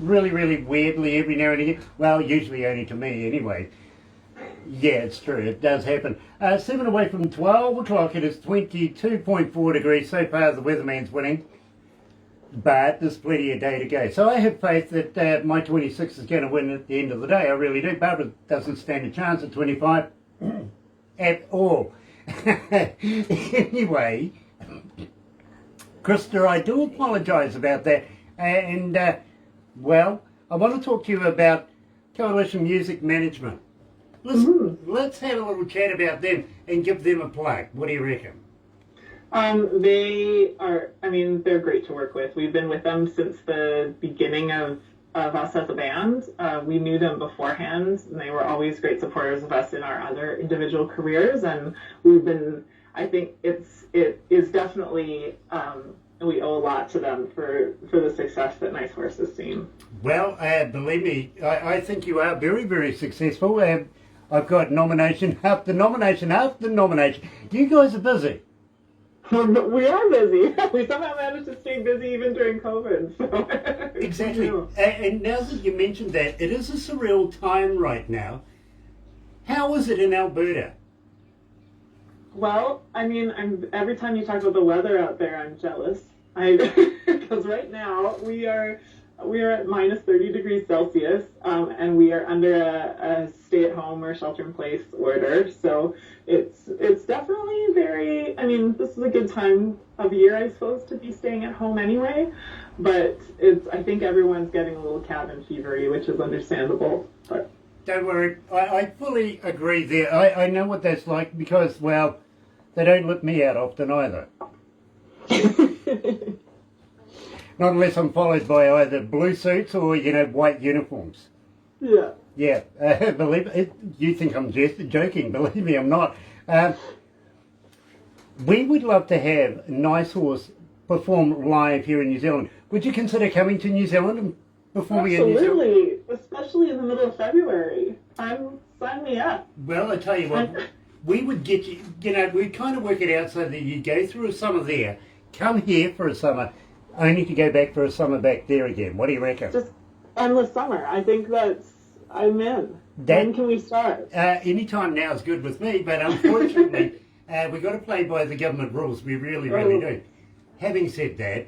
really, really weirdly every now and again. Well, usually only to me anyway. Yeah, it's true. It does happen. 7 away from 12 o'clock. It is 22.4 degrees. So far, the weatherman's winning. But there's plenty of day to go. So I have faith that my 26 is going to win at the end of the day. I really do. Barbara doesn't stand a chance at 25 at all. Anyway, Krista, I do apologise about that. And, well, I want to talk to you about Coalition Music Management. Let's have a little chat about them and give them a plug. What do you reckon? They are, they're great to work with. We've been with them since the beginning of us as a band. We knew them beforehand, and they were always great supporters of us in our other individual careers. And I think it is definitely, we owe a lot to them for the success that Nice Horse has seen. Well, believe me, I think you are very, very successful. I've got nomination after nomination after nomination. You guys are busy. We are busy. We somehow managed to stay busy even during COVID. So. Exactly. And now that you mentioned that, it is a surreal time right now. How is it in Alberta? Well, every time you talk about the weather out there, I'm jealous. Because right now we are at minus 30 degrees Celsius, and we are under a stay-at-home or shelter-in-place order. So it's definitely very. This is a good time of year, I suppose, to be staying at home anyway. But I think everyone's getting a little cabin fevery, which is understandable. But don't worry, I fully agree there. I know what that's like because, well, they don't let me out often either. Not unless I'm followed by either blue suits or, white uniforms. Yeah. Yeah. Believe it, you think I'm just joking. Believe me, I'm not. We would love to have Nice Horse perform live here in New Zealand. Would you consider coming to New Zealand and performing in New Zealand? Absolutely. Especially in the middle of February. Sign me up. Well, I tell you what, we would get you, we'd kind of work it out so that you go through a summer there, come here for a summer, only to go back for a summer back there again. What do you reckon? Just endless summer. I think I'm in. When can we start? Any time now is good with me, but unfortunately, we've got to play by the government rules. We really, really do. Having said that,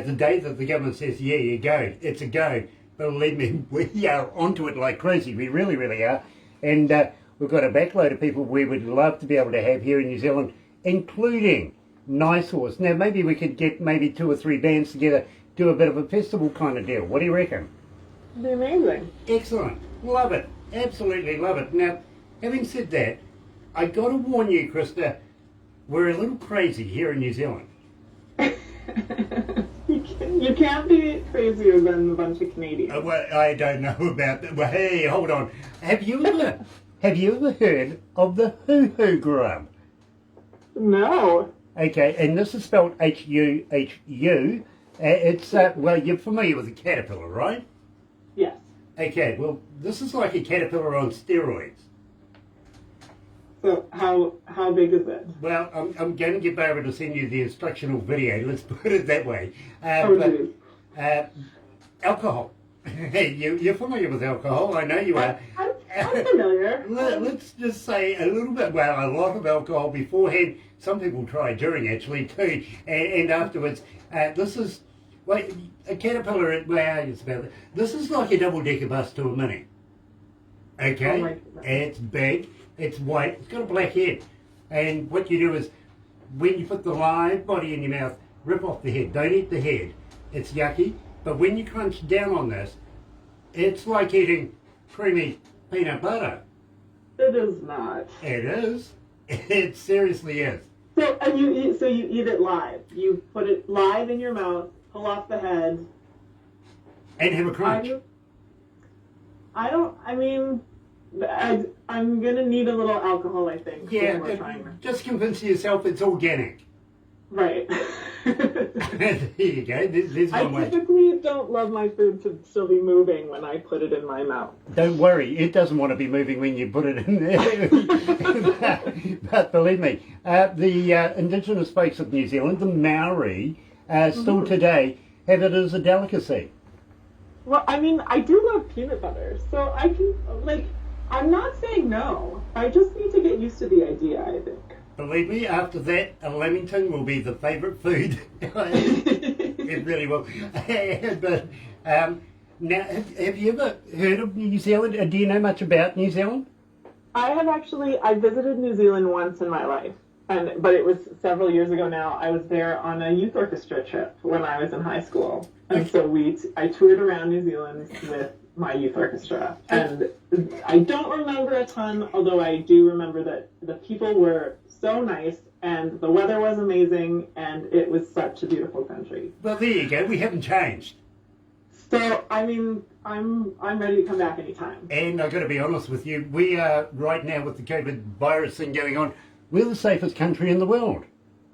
the day that the government says, yeah, you go, it's a go. Believe me, we are onto it like crazy. We really, really are. And we've got a backload of people we would love to be able to have here in New Zealand, including Nice Horse. Now, maybe we could get 2 or 3 bands together, do a bit of a festival kind of deal. What do you reckon? It'd be amazing. Excellent. Love it. Absolutely love it. Now, having said that, I got to warn you, Krista, we're a little crazy here in New Zealand. You can't be crazier than a bunch of Canadians. Well, I don't know about that. Well, hey, hold on. Have you ever heard of the hoo-hoo grub? No. Okay, and this is spelled H-U-H-U. It's, well, you're familiar with a caterpillar, right? Yes. Okay, well, this is like a caterpillar on steroids. So how big is it? Well, I'm going to get Barbara to send you the instructional video, let's put it that way. Alcohol. Hey, you're familiar with alcohol, I know you are. I'm familiar. Let's just say a little bit, well, a lot of alcohol beforehand. Some people try during, actually, too, and afterwards. This is, well, a caterpillar, well, it's about, this is like a double-decker bus to a Mini. Okay? Oh, it's big, it's white, it's got a black head. And what you do is, when you put the live body in your mouth, rip off the head. Don't eat the head. It's yucky. But when you crunch down on this, it's like eating creamy peanut butter. It is not. It is. It seriously is. So you eat it live. You put it live in your mouth, pull off the head. And have a crunch. I'm going to need a little alcohol, I think. Yeah, just convince yourself it's organic. Right. There you go. There's one way. I typically don't love my food to still be moving when I put it in my mouth. Don't worry, it doesn't want to be moving when you put it in there. But believe me, the indigenous folks of New Zealand, the Maori, still today have it as a delicacy. Well, I mean, I do love peanut butter, so I can, like, I'm not saying no. I just need to get used to the idea, I think. Believe me, after that, a lamington will be the favourite food. It really will. But now, have you ever heard of New Zealand? Do you know much about New Zealand? I visited New Zealand once in my life, but it was several years ago now. I was there on a youth orchestra trip when I was in high school. And so I toured around New Zealand with my youth orchestra. And I don't remember a ton, although I do remember that the people were so nice and the weather was amazing and it was such a beautiful country. Well, there you go. We haven't changed. So, I mean, I'm ready to come back anytime. And I've got to be honest with you, we are right now with the COVID virus thing going on, we're the safest country in the world.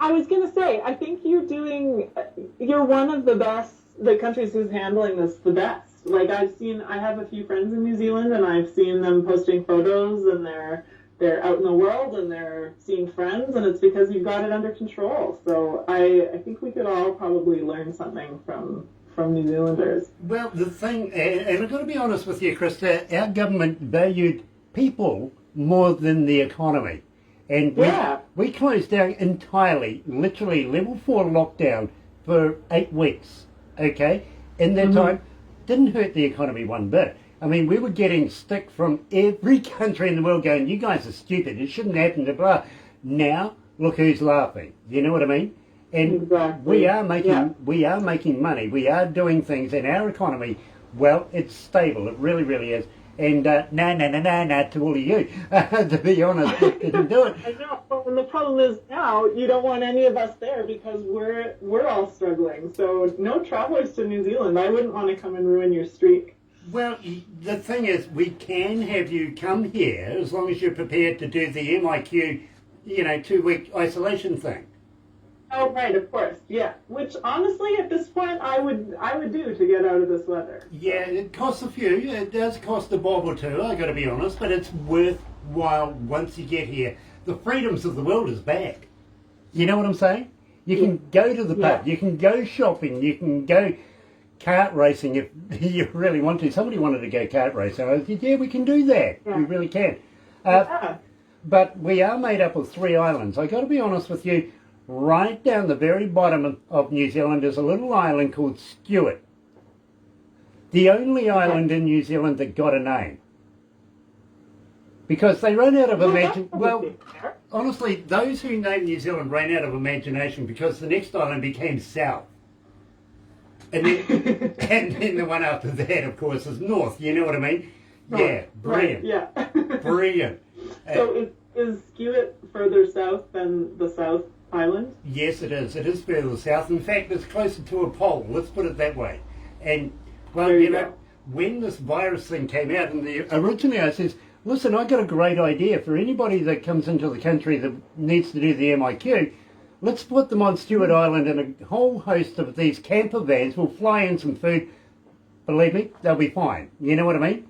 I was going to say, I think you're one of the countries who's handling this the best. Like I have a few friends in New Zealand and I've seen them posting photos and they're out in the world and they're seeing friends and it's because you've got it under control. So I think we could all probably learn something from New Zealanders. Well, the thing, and I've got to be honest with you, Krista, our government valued people more than the economy. And we closed down entirely, literally level 4 lockdown for 8 weeks, okay? In that time, didn't hurt the economy one bit. I mean, we were getting stick from every country in the world going, you guys are stupid, it shouldn't happen to blah. Now, look who's laughing. You know what I mean? And exactly. we are making money. We are doing things in our economy. Well, it's stable. It really, really is. And no, to all of you. To be honest, didn't do it. I know. Well, and the problem is now you don't want any of us there because we're all struggling. So no travelers to New Zealand. I wouldn't want to come and ruin your streak. Well, the thing is, we can have you come here as long as you're prepared to do the MIQ, 2-week isolation thing. Oh, right, of course, yeah. Which, honestly, at this point, I would do to get out of this weather. Yeah, it costs a few. It does cost a bob or two, I got to be honest, but it's worthwhile once you get here. The freedoms of the world is back. You know what I'm saying? You can go to the pub, you can go shopping, you can go kart racing if you really want to. Somebody wanted to go kart racing. I said, yeah, we can do that. Yeah. We really can. But we are made up of 3 islands. I got to be honest with you. Right down the very bottom of New Zealand is a little island called Stewart. The only island in New Zealand that got a name. Because they ran out of imagination. Well, honestly, those who named New Zealand ran out of imagination because the next island became South. And then, and then the one after that, of course, is North. You know what I mean? Yeah, brilliant. Right, yeah. Brilliant. So is Stewart further south than the South Island? Yes, it is. It is further south. In fact, it's closer to a pole. Let's put it that way. And, well, you know, when this virus thing came out, and originally I says, listen, I got a great idea for anybody that comes into the country that needs to do the MIQ. Let's put them on Stewart Island and a whole host of these camper vans will fly in some food. Believe me, they'll be fine. You know what I mean?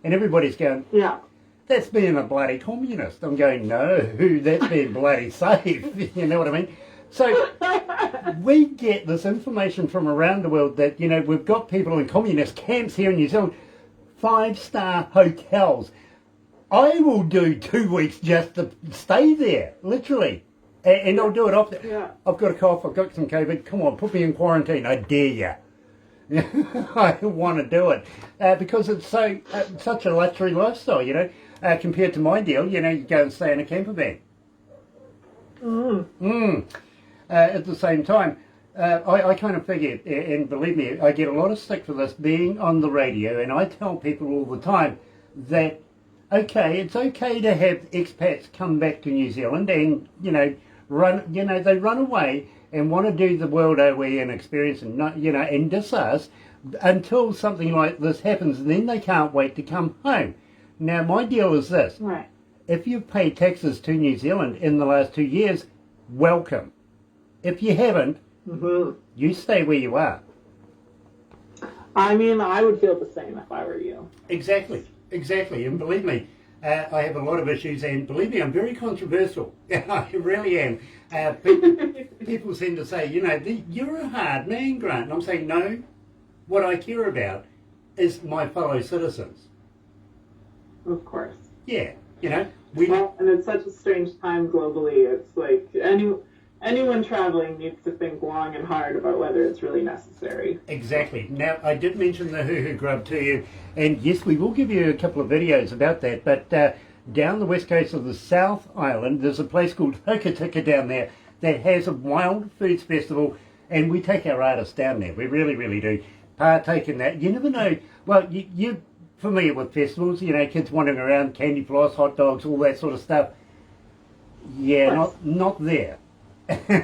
And everybody's going, yeah. That's being a bloody communist. I'm going, no, that's being bloody safe. You know what I mean? So we get this information from around the world that, we've got people in communist camps here in New Zealand, 5-star hotels. I will do 2 weeks just to stay there, literally. And I'll do it off. Yeah. I've got a cough, I've got some COVID. Come on, put me in quarantine. I dare you. I want to do it because it's such a luxury lifestyle, compared to my deal. You go and stay in a camper van. At the same time, I kind of figure, and believe me, I get a lot of stick for this being on the radio, and I tell people all the time that, okay, it's okay to have expats come back to New Zealand and, they run away and want to do the World OE and experience and, and diss us until something like this happens, and then they can't wait to come home. Now, my deal is this. Right. If you've paid taxes to New Zealand in the last 2 years, welcome. If you haven't, you stay where you are. I mean, I would feel the same if I were you. Exactly. And believe me, I have a lot of issues, and believe me, I'm very controversial. I really am. People seem to say, you're a hard man, Grant. And I'm saying, no, what I care about is my fellow citizens. Of course. Yeah, you know, Well, and it's such a strange time globally. It's like anyone traveling needs to think long and hard about whether it's really necessary. Exactly. Now, I did mention the hoo-hoo grub to you, and yes, we will give you a couple of videos about that, but down the west coast of the South Island, there's a place called Hokitika down there that has a wild foods festival, and we take our artists down there. We really, really do partake in that. You never know. Well, you're familiar with festivals, you know, kids wandering around, candy floss, hot dogs, all that sort of stuff. Yeah, not there.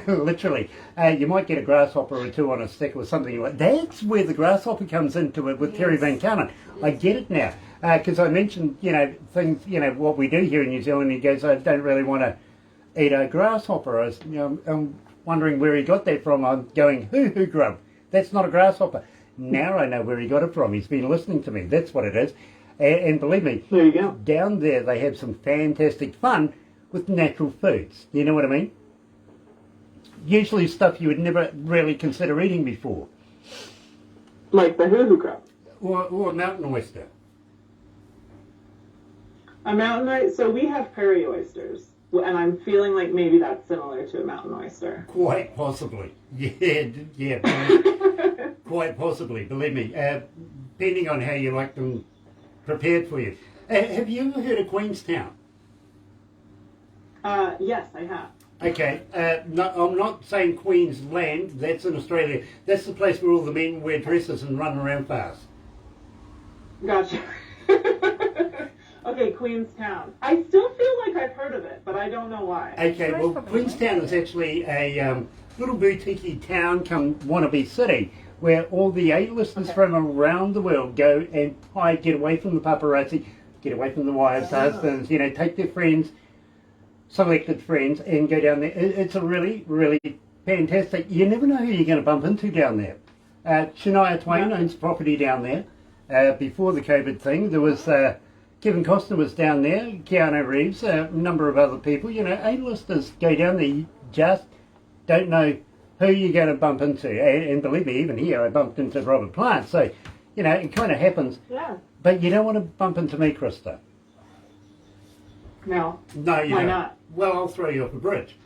Literally. You might get a grasshopper or two on a stick or something like that. That's where the grasshopper comes into it with Terry Van Cannon. I get it now. Because I mentioned, you know, things, you know, what we do here in New Zealand. He goes, I don't really want to eat a grasshopper. I'm wondering where he got that from. I'm going, hoo-hoo grub. That's not a grasshopper. Now I know where he got it from. He's been listening to me. That's what it is. And believe me, there you go. Down there they have some fantastic fun with natural foods. You know what I mean? Usually stuff you would never really consider eating before. Like the hoo-hoo crab. Or a mountain oyster. A mountain oyster. So we have prairie oysters. And I'm feeling like maybe that's similar to a mountain oyster. Quite possibly. Yeah. Quite possibly, believe me. Depending on how you like them prepared for you. Have you ever heard of Queenstown? Yes, I have. Okay, no, I'm not saying Queensland, that's in Australia. That's the place where all the men wear dresses and run around fast. Gotcha. Okay, Queenstown. I still feel like I've heard of it, but I don't know why. Okay, well, Queenstown is actually a little boutique town come wannabe city where all the A-listers from around the world go and get away from the paparazzi, get away from the wives, husbands, you know, take their friends, selected friends, and go down there. It's a really, really fantastic. You never know who you're going to bump into down there. Shania Twain owns property down there. Before the COVID thing, there was Kevin Costner was down there, Keanu Reeves, a number of other people. You know, A-listers go down there. You just don't know who you're going to bump into. And believe me, even here, I bumped into Robert Plant. So, you know, it kind of happens. Yeah. But you don't want to bump into me, Krista. No. No, you Why don't. not? Well, I'll throw you off a bridge.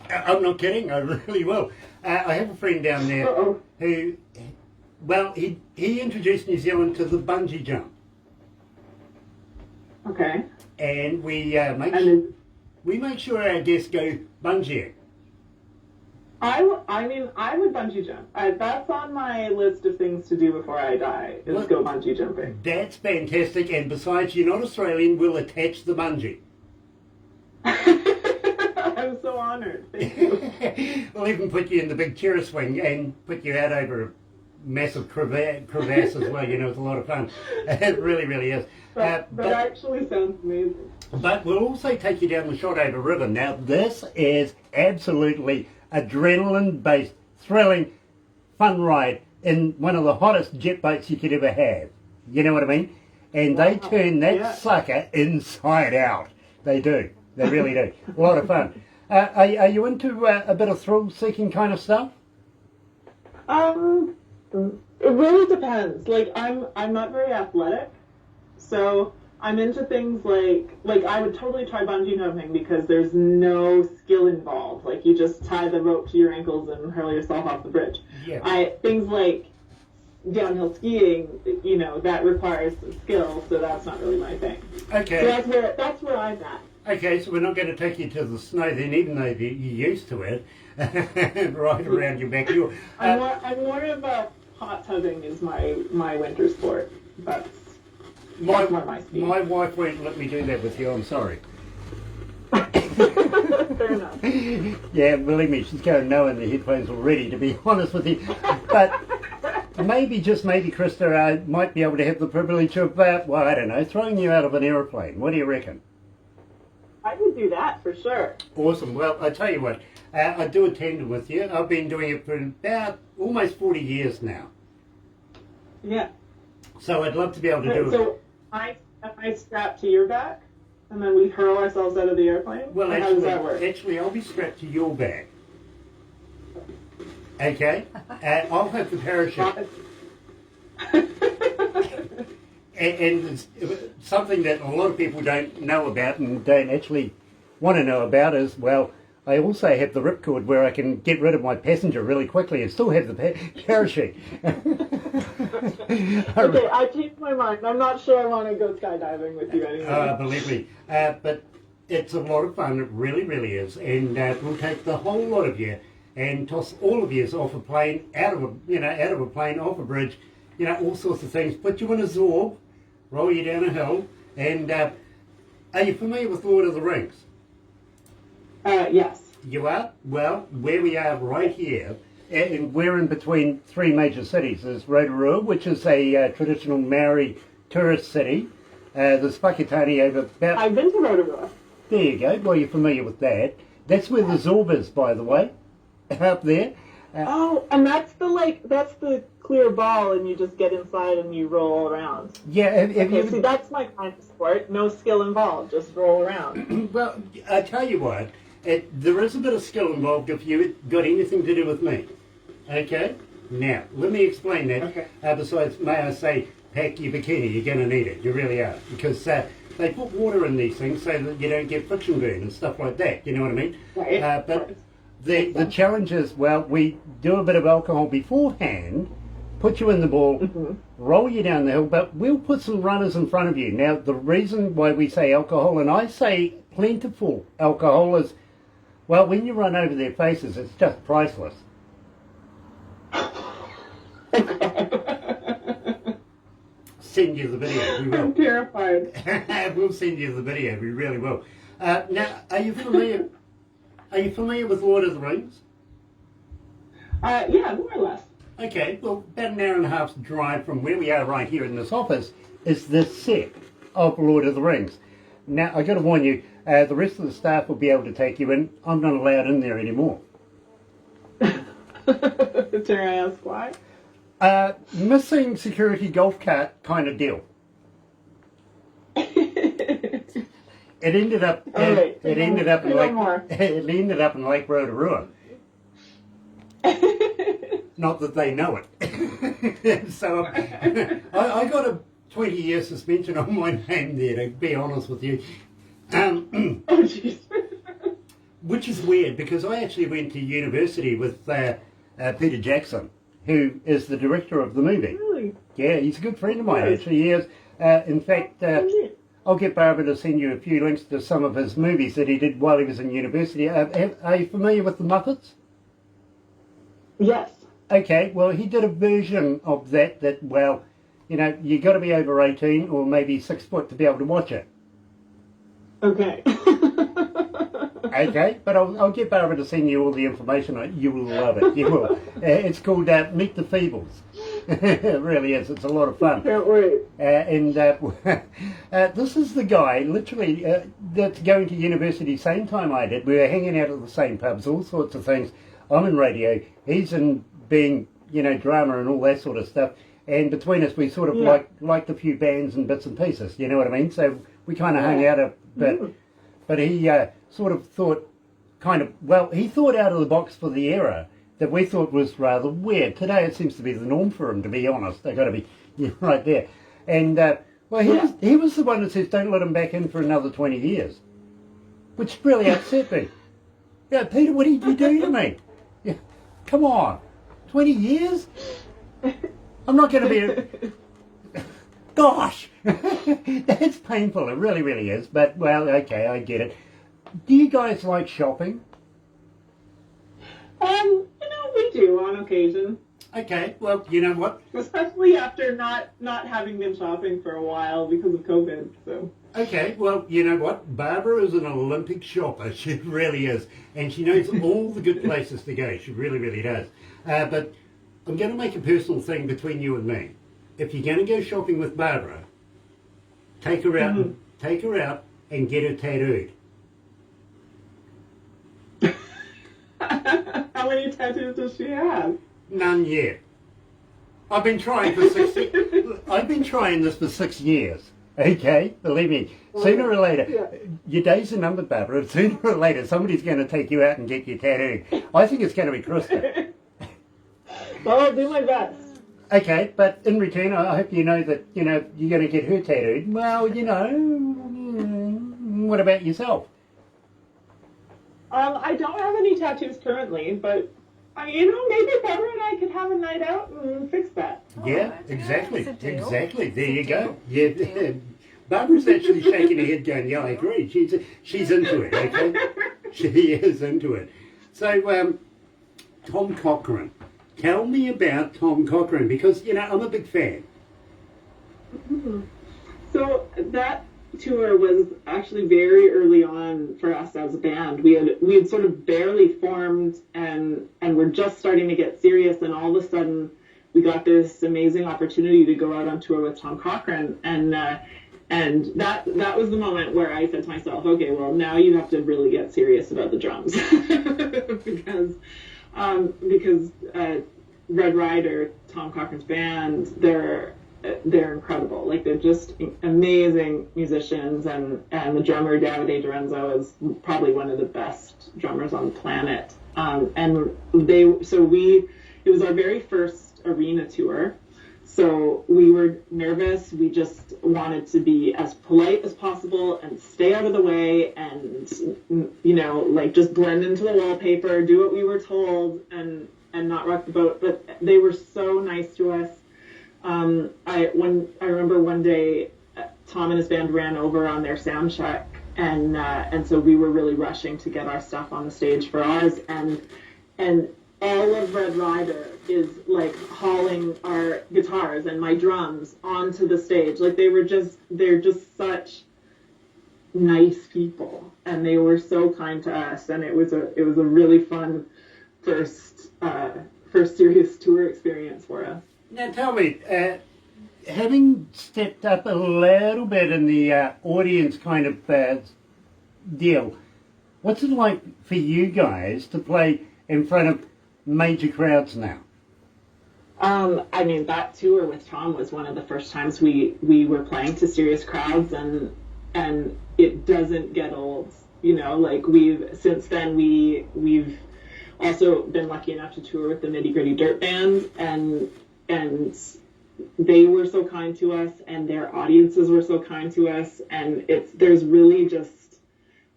I'm not kidding, I really will. I have a friend down there who, well, he introduced New Zealand to the bungee jump. Okay. And we make sure our guests go bungeeing. I mean, I would bungee jump. That's on my list of things to do before I die, is go bungee jumping. That's fantastic, and besides, you're not Australian, we'll attach the bungee. I'm so honored. Thank you. We'll even put you in the big chair swing and put you out over a massive crevasse as well. You know, it's a lot of fun. It really, really is. That actually sounds amazing. But we'll also take you down the Shotover River. Now, this is absolutely adrenaline-based, thrilling, fun ride in one of the hottest jet boats you could ever have. You know what I mean? And they turn that sucker inside out. They do. They really do. A lot of fun. Are you into a bit of thrill-seeking kind of stuff? It really depends. Like, I'm not very athletic, so I'm into things like I would totally try bungee jumping because there's no skill involved. Like, you just tie the rope to your ankles and hurl yourself off the bridge. Yeah. Things like downhill skiing, you know, that requires skill, so that's not really my thing. Okay. So that's where I'm at. Okay, so we're not going to take you to the snow then, even though you're used to it, right around your back. I'm more of a hot tubbing is my winter sport. That's more my speed. My wife won't let me do that with you, I'm sorry. Fair enough. Yeah, believe me, she's going no in the headphones already, to be honest with you. But maybe, just maybe, Krista, I might be able to have the privilege of, well, I don't know, throwing you out of an aeroplane. What do you reckon? I would do that for sure. Awesome. Well, I tell you what, I do a tandem with you. I've been doing it for about almost 40 years now. Yeah. So I'd love to be able to do it. So am I strapped to your back, and then we hurl ourselves out of the airplane? Well, how does that work? Actually, I'll be strapped to your back. Okay, I'll have the parachute. And it's something that a lot of people don't know about and don't actually want to know about is, well, I also have the ripcord where I can get rid of my passenger really quickly and still have the parachute. Okay, I changed my mind. I'm not sure I want to go skydiving with you anymore. Believe me. But it's a lot of fun, it really, really is. And we'll take the whole lot of you and toss all of you off a plane, out of a plane, off a bridge, all sorts of things. Put you in a Zorb, roll you down a hill, and are you familiar with Lord of the Rings? Yes. You are? Well, where we are right here, and we're in between three major cities. There's Rotorua, which is a traditional Maori tourist city. There's Whakatane over about... I've been to Rotorua. There you go. Well, you're familiar with that. That's where the Zorb is, by the way, up there. And that's the clear ball, and you just get inside and you roll around. Yeah. See, that's my kind of sport. No skill involved, just roll around. Well, I tell you what, there is a bit of skill involved if you got anything to do with me. Okay? Now, let me explain that. Okay. Besides, may I say, pack your bikini. You're going to need it. You really are. Because they put water in these things so that you don't get friction burn and stuff like that. You know what I mean? Right. But the challenge is, well, we do a bit of alcohol beforehand, put you in the ball, roll you down the hill, but we'll put some runners in front of you. Now, the reason why we say alcohol, and I say plentiful alcohol, is, well, when you run over their faces, it's just priceless. Send you the video, we will. I'm terrified. We'll send you the video, we really will. Now, are you familiar with Lord of the Rings? Yeah, more or less. Okay, well, about an hour and a half's drive from where we are right here in this office is the set of Lord of the Rings. Now, I got to warn you, the rest of the staff will be able to take you in. I'm not allowed in there anymore. Dare I ask why? Missing security golf cart kind of deal. It ended up. It ended up in Lake Rotorua. Not that they know it. So I got a 20-year suspension on my name there, to be honest with you. Which is weird, because I actually went to university with Peter Jackson, who is the director of the movie. Really? Yeah, he's a good friend of mine, actually. He is. In fact, I'll get Barbara to send you a few links to some of his movies that he did while he was in university. Are you familiar with the Muppets? Yes. Okay, well, he did a version of that, well, you got to be over 18 or maybe 6 foot to be able to watch it. Okay. Okay, but I'll get Barbara to send you all the information. You will love it. You will. It's called Meet the Feebles. It really is. It's a lot of fun. Can't wait. This is the guy, literally, that's going to university same time I did. We were hanging out at the same pubs, all sorts of things. I'm in radio. He's in being, drama and all that sort of stuff. And between us, we sort of liked a few bands and bits and pieces. You know what I mean? So we kind of hung out a bit. But he sort of thought, he thought out of the box for the era that we thought was rather weird. Today it seems to be the norm for him, to be honest. They've got to be right there. And, he was the one that says, don't let him back in for another 20 years. Which really upset me. Yeah, Peter, what did you do to me? Yeah, come on. 20 years? I'm not going to be... Gosh! That's painful. It really, really is. But, well, okay, I get it. Do you guys like shopping? We do on occasion. Okay, well, you know what? Especially after not having been shopping for a while because of COVID, so... Okay, well, you know what? Barbara is an Olympic shopper. She really is. And she knows all the good places to go. She really, really does. But I'm going to make a personal thing between you and me. If you're going to go shopping with Barbara, take her out and get her tattooed. How many tattoos does she have? None yet. I've been trying this for 6 years. Okay, believe me. Sooner or later, your days are numbered, Barbara. Sooner or later, somebody's going to take you out and get you tattooed. I think it's going to be Krista. Well, I'll do my best. Okay, but in return, I hope you know that, you know, you're going to get her tattooed. Well, you know, what about yourself? I don't have any tattoos currently, but you know, maybe Barbara and I could have a night out and fix that. Yeah, that's exactly, nice. It's a deal. exactly. There you It's a go. deal. Yeah, Barbara's actually shaking her head, going, "Yeah, I agree." She's into it. Okay, she is into it. So, Tom Cochrane, tell me about Tom Cochrane, because you know I'm a big fan. Mm-hmm. So that tour was actually very early on for us as a band. We had sort of barely formed and we're just starting to get serious, and all of a sudden we got this amazing opportunity to go out on tour with Tom Cochrane, and that was the moment where I said to myself, okay, well now you have to really get serious about the drums because Red Rider, Tom Cochrane's band, they're incredible. Like, they're just amazing musicians, and the drummer Davide Dorenzo is probably one of the best drummers on the planet. It was our very first arena tour, so we were nervous. We just wanted to be as polite as possible and stay out of the way, and you know, like, just blend into the wallpaper, do what we were told, and not rock the boat. But they were so nice to us. I remember one day Tom and his band ran over on their sound check, and so we were really rushing to get our stuff on the stage for ours, and all of Red Rider is like hauling our guitars and my drums onto the stage. Like, they're just such nice people, and they were so kind to us, and it was a really fun first serious tour experience for us. Now tell me, having stepped up a little bit in the audience kind of deal, what's it like for you guys to play in front of major crowds now? I mean, that tour with Tom was one of the first times we were playing to serious crowds, and it doesn't get old. You know, like, since then we've also been lucky enough to tour with the Nitty Gritty Dirt Band, and they were so kind to us, and their audiences were so kind to us, and there's really just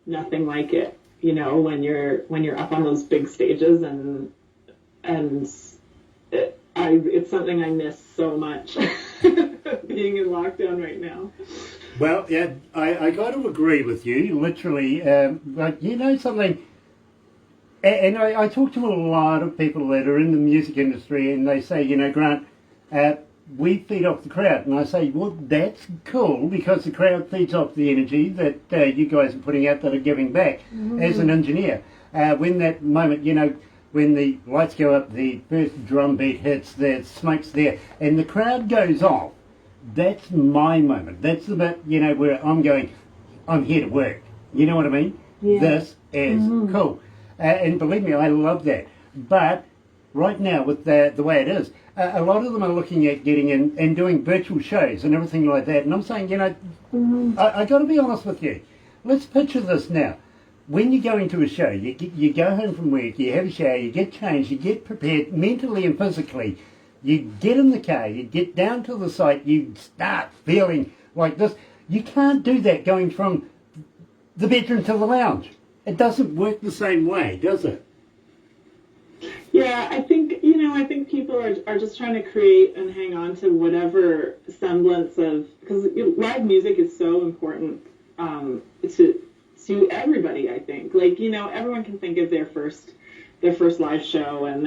nothing like it, you know, when you're up on those big stages, and it's something I miss so much being in lockdown right now. Well, yeah, I got to agree with you, literally. Like, you know something, and I talk to a lot of people that are in the music industry, and they say, you know, Grant, we feed off the crowd. And I say, well, that's cool, because the crowd feeds off the energy that you guys are putting out, that are giving back. Mm-hmm. As an engineer. When that moment, you know, when the lights go up, the first drum beat hits, the smoke's there, and the crowd goes off, that's my moment. That's the bit, you know, where I'm going, I'm here to work. You know what I mean? Yeah. This is cool. And believe me, I love that. But right now, with the way it is, a lot of them are looking at getting in and doing virtual shows and everything like that. And I'm saying, you know, I got to be honest with you. Let's picture this now. When you go into a show, you go home from work, you have a shower, you get changed, you get prepared mentally and physically. You get in the car, you get down to the site, you start feeling like this. You can't do that going from the bedroom to the lounge. It doesn't work the same way, does it? Yeah, I think people are just trying to create and hang on to whatever semblance of, because live music is so important to everybody, I think. Like, you know, everyone can think of their first live show, and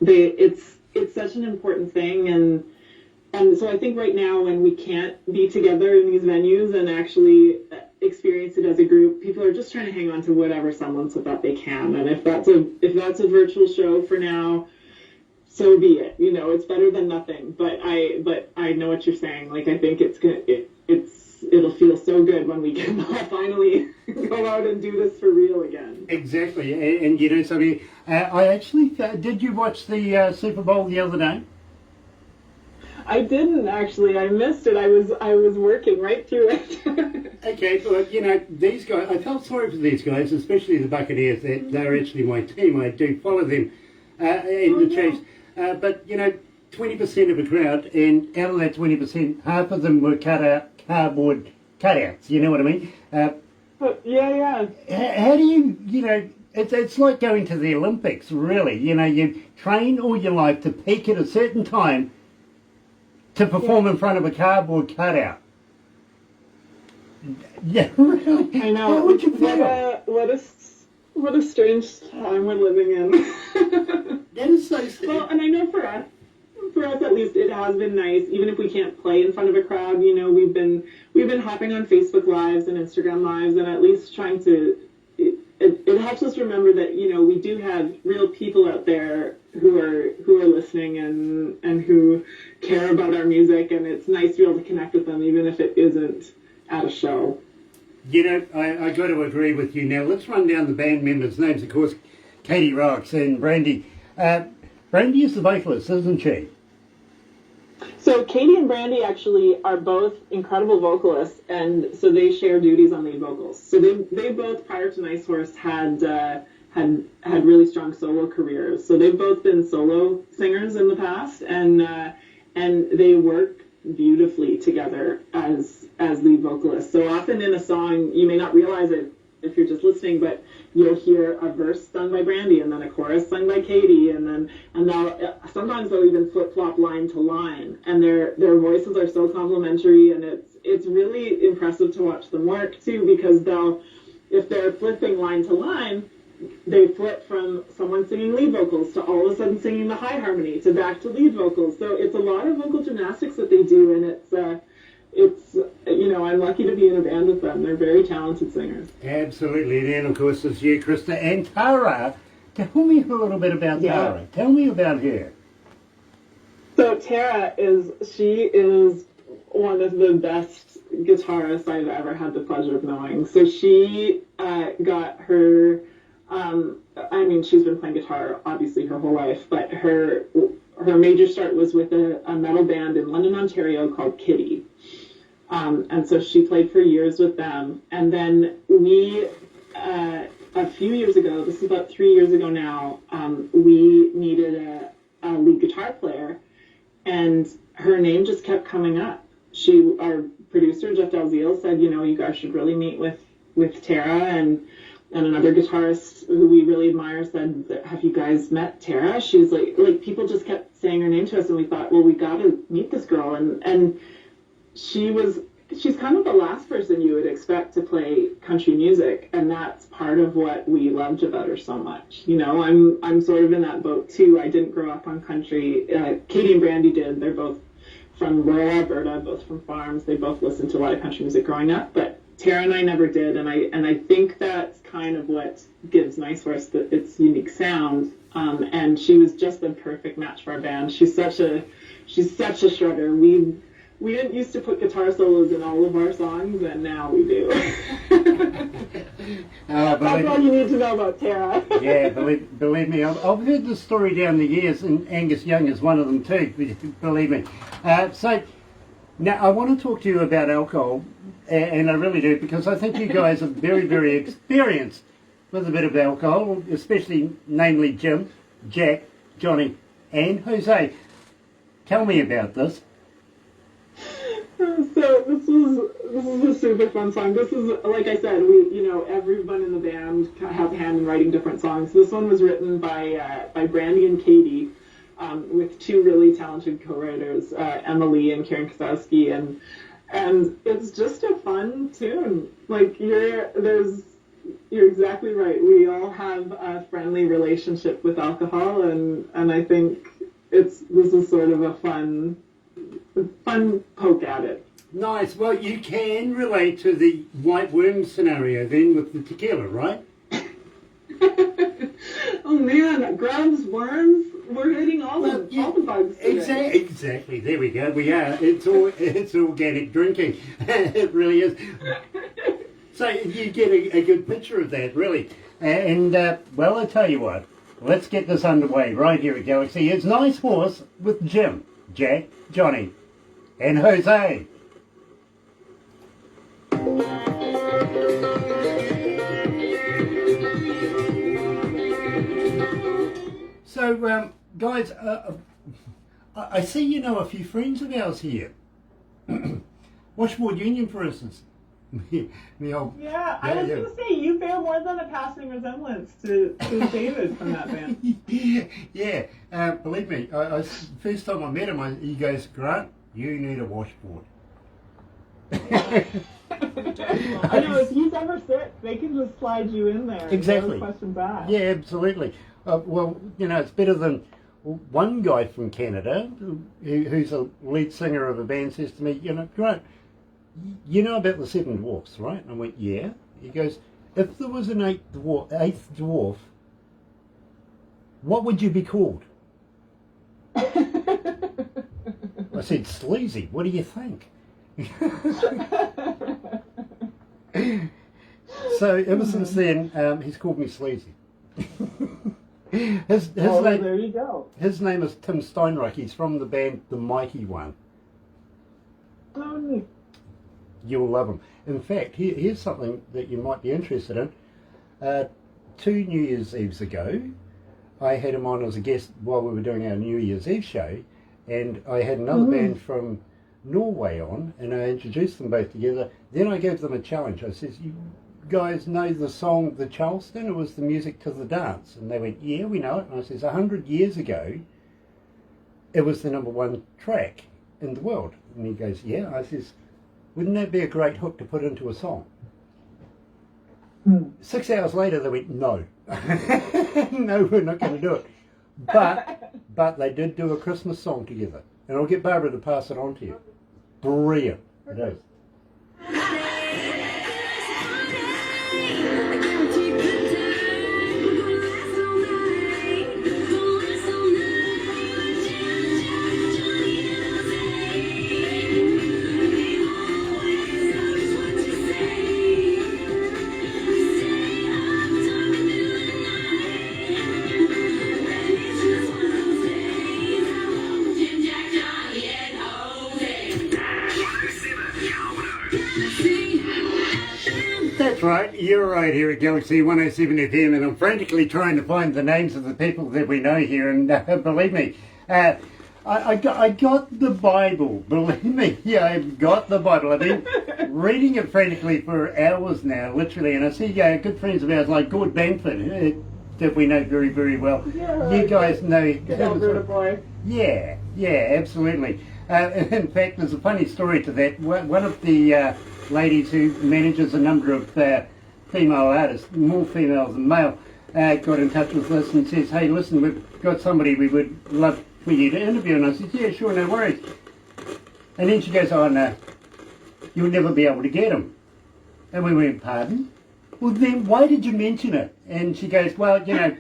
it's such an important thing, and so I think right now, when we can't be together in these venues and actually experience it as a group, people are just trying to hang on to whatever semblance of that they can. And if that's a virtual show for now, so be it. You know, it's better than nothing. But I know what you're saying. Like, I think it'll feel so good when we can finally go out and do this for real again. Exactly. And you know something, I actually did you watch the Super Bowl the other day? I didn't, actually. I missed it. I was working right through it. Okay, well, you know, these guys, I felt sorry for these guys, especially the Buccaneers. They're actually my team. I do follow them in the Chiefs. But, 20% of a crowd, and out of that 20%, half of them were cardboard cutouts, you know what I mean? Yeah. How do you, it's like going to the Olympics, really. You train all your life to peak at a certain time to perform in front of a cardboard cutout. Yeah, really. I know. How would you feel? What a strange time we're living in. That is so sad. Well, and I know for us at least, it has been nice. Even if we can't play in front of a crowd, we've been hopping on Facebook Lives and Instagram Lives, and at least trying to. It helps us remember that we do have real people out there who are listening and who care about our music, and it's nice to be able to connect with them, even if it isn't at a show. I got to agree with you. Now let's run down the band members' names. Of course, Katie rocks and Brandy. Brandy is the vocalist, isn't she? So Katie and Brandy actually are both incredible vocalists, and so they share duties on lead vocals. So they both, prior to Nice Horse, had really strong solo careers. So they've both been solo singers in the past, and they work beautifully together as lead vocalists. So often in a song, you may not realize it if you're just listening, but you'll hear a verse sung by Brandy and then a chorus sung by Katie, and sometimes they'll even flip-flop line to line, and their voices are so complementary, and it's really impressive to watch them work too, because if they're flipping line to line, they flip from someone singing lead vocals to all of a sudden singing the high harmony to back to lead vocals. So it's a lot of vocal gymnastics that they do, and it's I'm lucky to be in a band with them. They're very talented singers. Absolutely. And then, of course, this year, Krista and Tara. Tell me a little bit about Tara. Tell me about her. So Tara is one of the best guitarists I've ever had the pleasure of knowing. So she got her, she's been playing guitar obviously her whole life, but her major start was with a metal band in London, Ontario called Kitty. And so she played for years with them. And then we, a few years ago, this is about 3 years ago now, we needed a lead guitar player, and her name just kept coming up. Our producer, Jeff Dalziel, said, you guys should really meet with Tara, and another guitarist who we really admire said, have you guys met Tara? She's like people just kept saying her name to us, and we thought, well, we got to meet this girl, and she's kind of the last person you would expect to play country music, and that's part of what we loved about her so much. I'm sort of in that boat too. I didn't grow up on country. Katie and Brandy did. They're both from rural Alberta, both from farms. They both listened to a lot of country music growing up, but Tara and I never did, and I think that's kind of what gives Nice Horse its unique sound. And she was just the perfect match for our band. She's such a shredder. We didn't used to put guitar solos in all of our songs, and now we do. That's all you need to know about Tara. Yeah, believe me, I've heard this story down the years, and Angus Young is one of them too, believe me. So, now I want to talk to you about alcohol, and I really do, because I think you guys are very, very experienced with a bit of alcohol, especially, namely Jim, Jack, Johnny, and Jose. Tell me about this. So this is a super fun song. This is, like I said, everyone in the band has a hand in writing different songs. This one was written by Brandy and Katie, with two really talented co-writers, Emily and Karen Kosowski, and it's just a fun tune. Like you're exactly right. We all have a friendly relationship with alcohol, and I think this is sort of a fun poke at it. Nice. Well, you can relate to the white worm scenario then with the tequila, right? Oh man, grubs, worms, we're hitting all the bugs today. Exactly. There we go. We are. It's organic drinking. It really is. So you get a good picture of that, really. And well, I tell you what. Let's get this underway right here at Galaxy. It's Nice Horse with Jim, Jack, Johnny, and Jose. So guys, I see you know a few friends of ours here. Washboard Union, for instance. Me old, I was going to say, you bear more than a passing resemblance to David from that band. Believe me, first time I met him, he goes, Grant, you need a washboard. I know, if he's ever sick, they can just slide you in there. Exactly. And questions asked. Yeah, absolutely. Well, you know, it's better than one guy from Canada who's a lead singer of a band says to me, you know, Grant, you know about the seven dwarfs, right? And I went, yeah. He goes, if there was an eighth dwarf, what would you be called? I said, Sleazy, what do you think? So ever since then, he's called me Sleazy. His name, there you go. His name is Tim Steinreich. He's from the band The Mighty One. Oh, neat. You'll love him. In fact, here's something that you might be interested in. 2 New Year's Eves ago, I had him on as a guest while we were doing our New Year's Eve show, and I had another band from Norway on, and I introduced them both together. Then I gave them a challenge. I said, you guys know the song The Charleston? It was the music to the dance. And they went, yeah, we know it. And I says, 100 years ago, it was the #1 track in the world. And he goes, yeah. I says, wouldn't that be a great hook to put into a song? 6 hours later, they went, no. No, we're not going to do it. But they did do a Christmas song together. And I'll get Barbara to pass it on to you. Brilliant. It is. That's right, you're right here at Galaxy 107 FM, and I'm frantically trying to find the names of the people that we know here, and believe me, I got the Bible, believe me, yeah, I've got the Bible. I've been reading it frantically for hours now, literally, and I see good friends of ours like Gord Bamford, that we know very, very well. Yeah, you guys know Alberta boy. Yeah, absolutely. In fact, there's a funny story to that. One of the ladies who manages a number of female artists, more female than male, got in touch with us and says, hey, listen, we've got somebody we would love for you to interview. And I said, yeah, sure, no worries. And then she goes, oh, no, you'll never be able to get him. And we went, pardon? Well, then why did you mention it? And she goes, well, you know,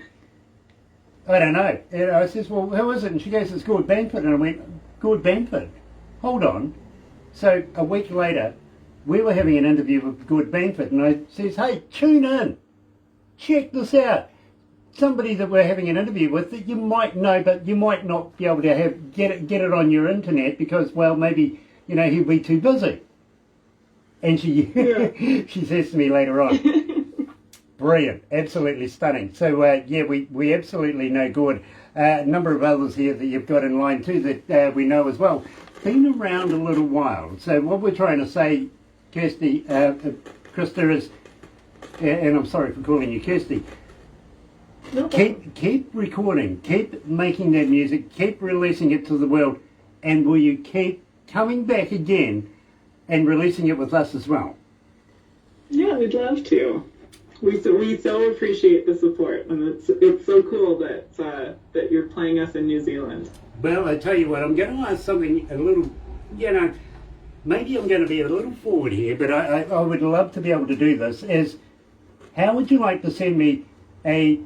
I don't know. And I says, well, who is it? And she goes, it's Gord Bamford. And I went, Gord Bamford? Hold on. So a week later, we were having an interview with Gord Bamford, and I says, hey, tune in. Check this out. Somebody that we're having an interview with that you might know, but you might not be able to get it on your internet because, well, maybe, you know, he'll be too busy. And she she says to me later on, brilliant, absolutely stunning. So, we absolutely know Gord. A number of others here that you've got in line too that we know as well. Been around a little while. So what we're trying to say, Kirsty, Krista, is, and I'm sorry for calling you Kirsty, No. keep recording, keep making that music, keep releasing it to the world, and will you keep coming back again and releasing it with us as well? Yeah, we'd love to. We so appreciate the support, and it's so cool that you're playing us in New Zealand. Well, I tell you what, I'm going to ask something a little, you know, maybe I'm going to be a little forward here, but I would love to be able to do this, is how would you like to send me a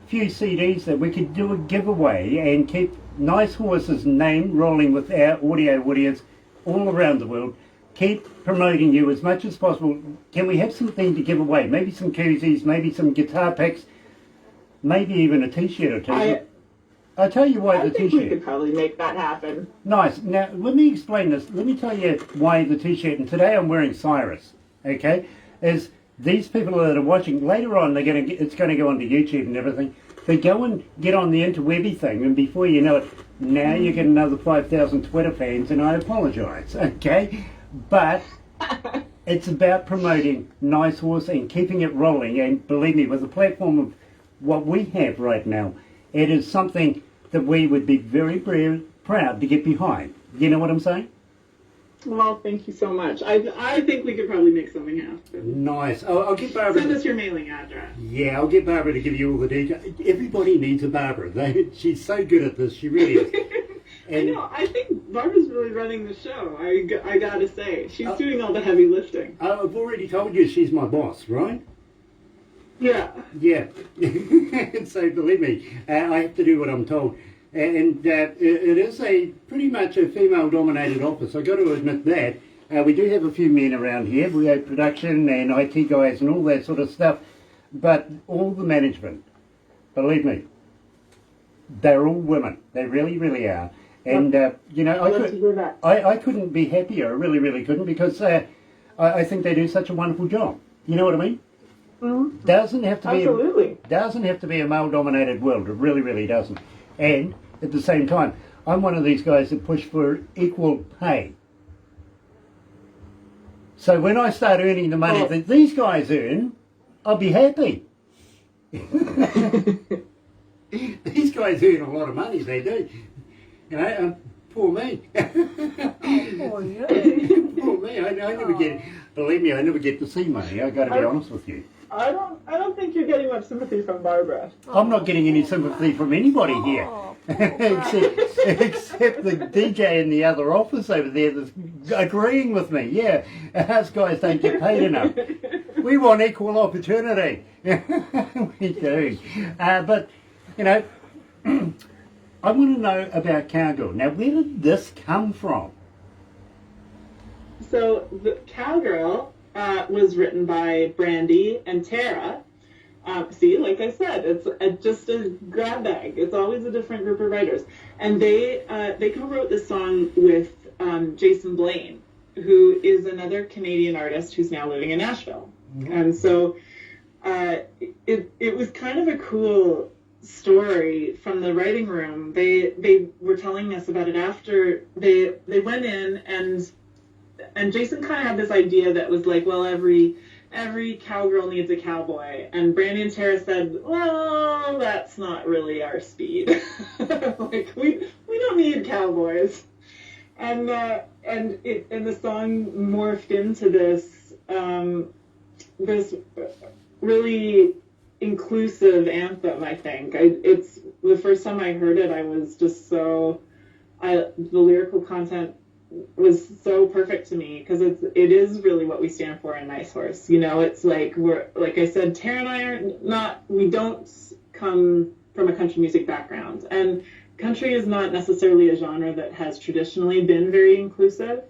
few CDs that we could do a giveaway and keep Nice Horse's name rolling with our audio audience all around the world, keep promoting you as much as possible. Can we have something to give away? Maybe some koozies, maybe some guitar picks, maybe even a t-shirt or two. I'll tell you why the t-shirt. I think we could probably make that happen. Nice. Now, let me explain this. Let me tell you why the t-shirt. And today I'm wearing Cyrus, okay? Is these people that are watching, later on, it's going to go onto YouTube and everything. But go and get on the interwebby thing, and before you know it, now you get another 5,000 Twitter fans, and I apologise, okay? But it's about promoting Nice Horse and keeping it rolling, and believe me, with the platform of what we have right now, it is something that we would be very, very proud to get behind. You know what I'm saying? Well, thank you so much. I think we could probably make something happen. Nice. I'll get Barbara. Send us your mailing address. Yeah, I'll get Barbara to give you all the details. Everybody needs a Barbara. She's so good at this. She really is. And I know. I think Barbara's really running the show. I gotta say, she's doing all the heavy lifting. I've already told you she's my boss, right? Yeah. Yeah. So believe me, I have to do what I'm told. And it is pretty much a female-dominated office. I've got to admit that. We do have a few men around here. We have production and IT guys and all that sort of stuff. But all the management, believe me, they're all women. They really, really are. And, you know, I couldn't be happier. I really, really couldn't, because I think they do such a wonderful job. You know what I mean? Mm-hmm. Doesn't have to be Absolutely. Doesn't have to be a male-dominated world. It really, really doesn't. And at the same time, I'm one of these guys that push for equal pay. So when I start earning the money that these guys earn, I'll be happy. These guys earn a lot of money, they do. You know, poor me. Oh, yeah. Poor me. I never get. Believe me, I never get to see money. I got to be honest with you. I don't think you're getting much sympathy from Barbara. I'm not getting any sympathy from anybody here. except the DJ in the other office over there that's agreeing with me. Yeah, us guys don't get paid enough. We want equal opportunity. We do. But, you know, I want to know about Cowgirl. Now, where did this come from? So, the Cowgirl was written by Brandy and Tara. See, like I said, it's just a grab bag. It's always a different group of writers. And they co-wrote this song with Jason Blaine, who is another Canadian artist who's now living in Nashville. Mm-hmm. And so it was kind of a cool story from the writing room. They were telling us about it after they went in, and Jason kind of had this idea that was like, well, every cowgirl needs a cowboy. And Brandy and Tara said, well, that's not really our speed. Like, we don't need cowboys. And the song morphed into this this really inclusive anthem, I think. It's the first time I heard it, I was just the lyrical content was so perfect to me, because it is really what we stand for in Nice Horse. You know, it's like, like I said, Tara and I we don't come from a country music background, and country is not necessarily a genre that has traditionally been very inclusive.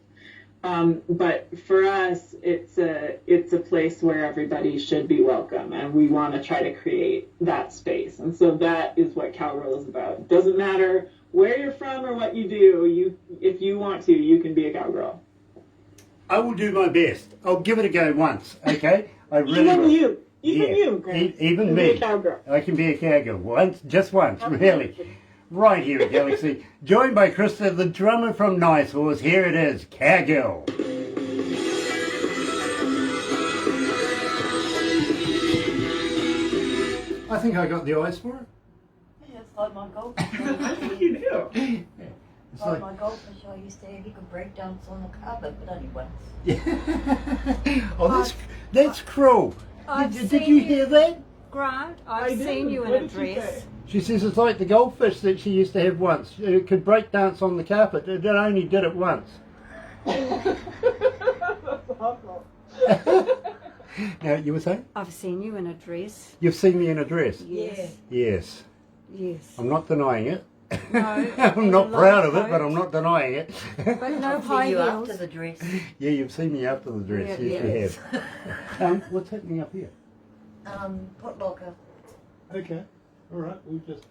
But for us, it's a place where everybody should be welcome, and we want to try to create that space. And so that is what Cowgirl is about. It doesn't matter where you're from or what you do. If you want to, you can be a cowgirl. I will do my best. I'll give it a go once, okay? I really even will. You, even you, Grant, even can me. Be a cowgirl. I can be a cowgirl just once, really. Right here at Galaxy, joined by Krista, the drummer from Nice Horse. Here it is, Cowgirl. I think I got the eyes for it. Yeah, it's like my goldfish. I think you do. It's like my goldfish I used to have. He could break dance on the carpet, but only once. Yeah. Oh, that's cruel. Did you hear that? Grant, I've seen you in a dress. She says it's like the goldfish that she used to have once. It could break dance on the carpet. It only did it once. That's awful. Now, you were saying? I've seen you in a dress. You've seen me in a dress? Yes. Yes. Yes. I'm not denying it. No. I'm not proud of it, but I'm not denying it. But no I've high seen you heels. after the dress. Yeah, you've seen me after the dress. Yeah, Yes, you have. What's happening up here? Pot locker. Okay. All right. We'll just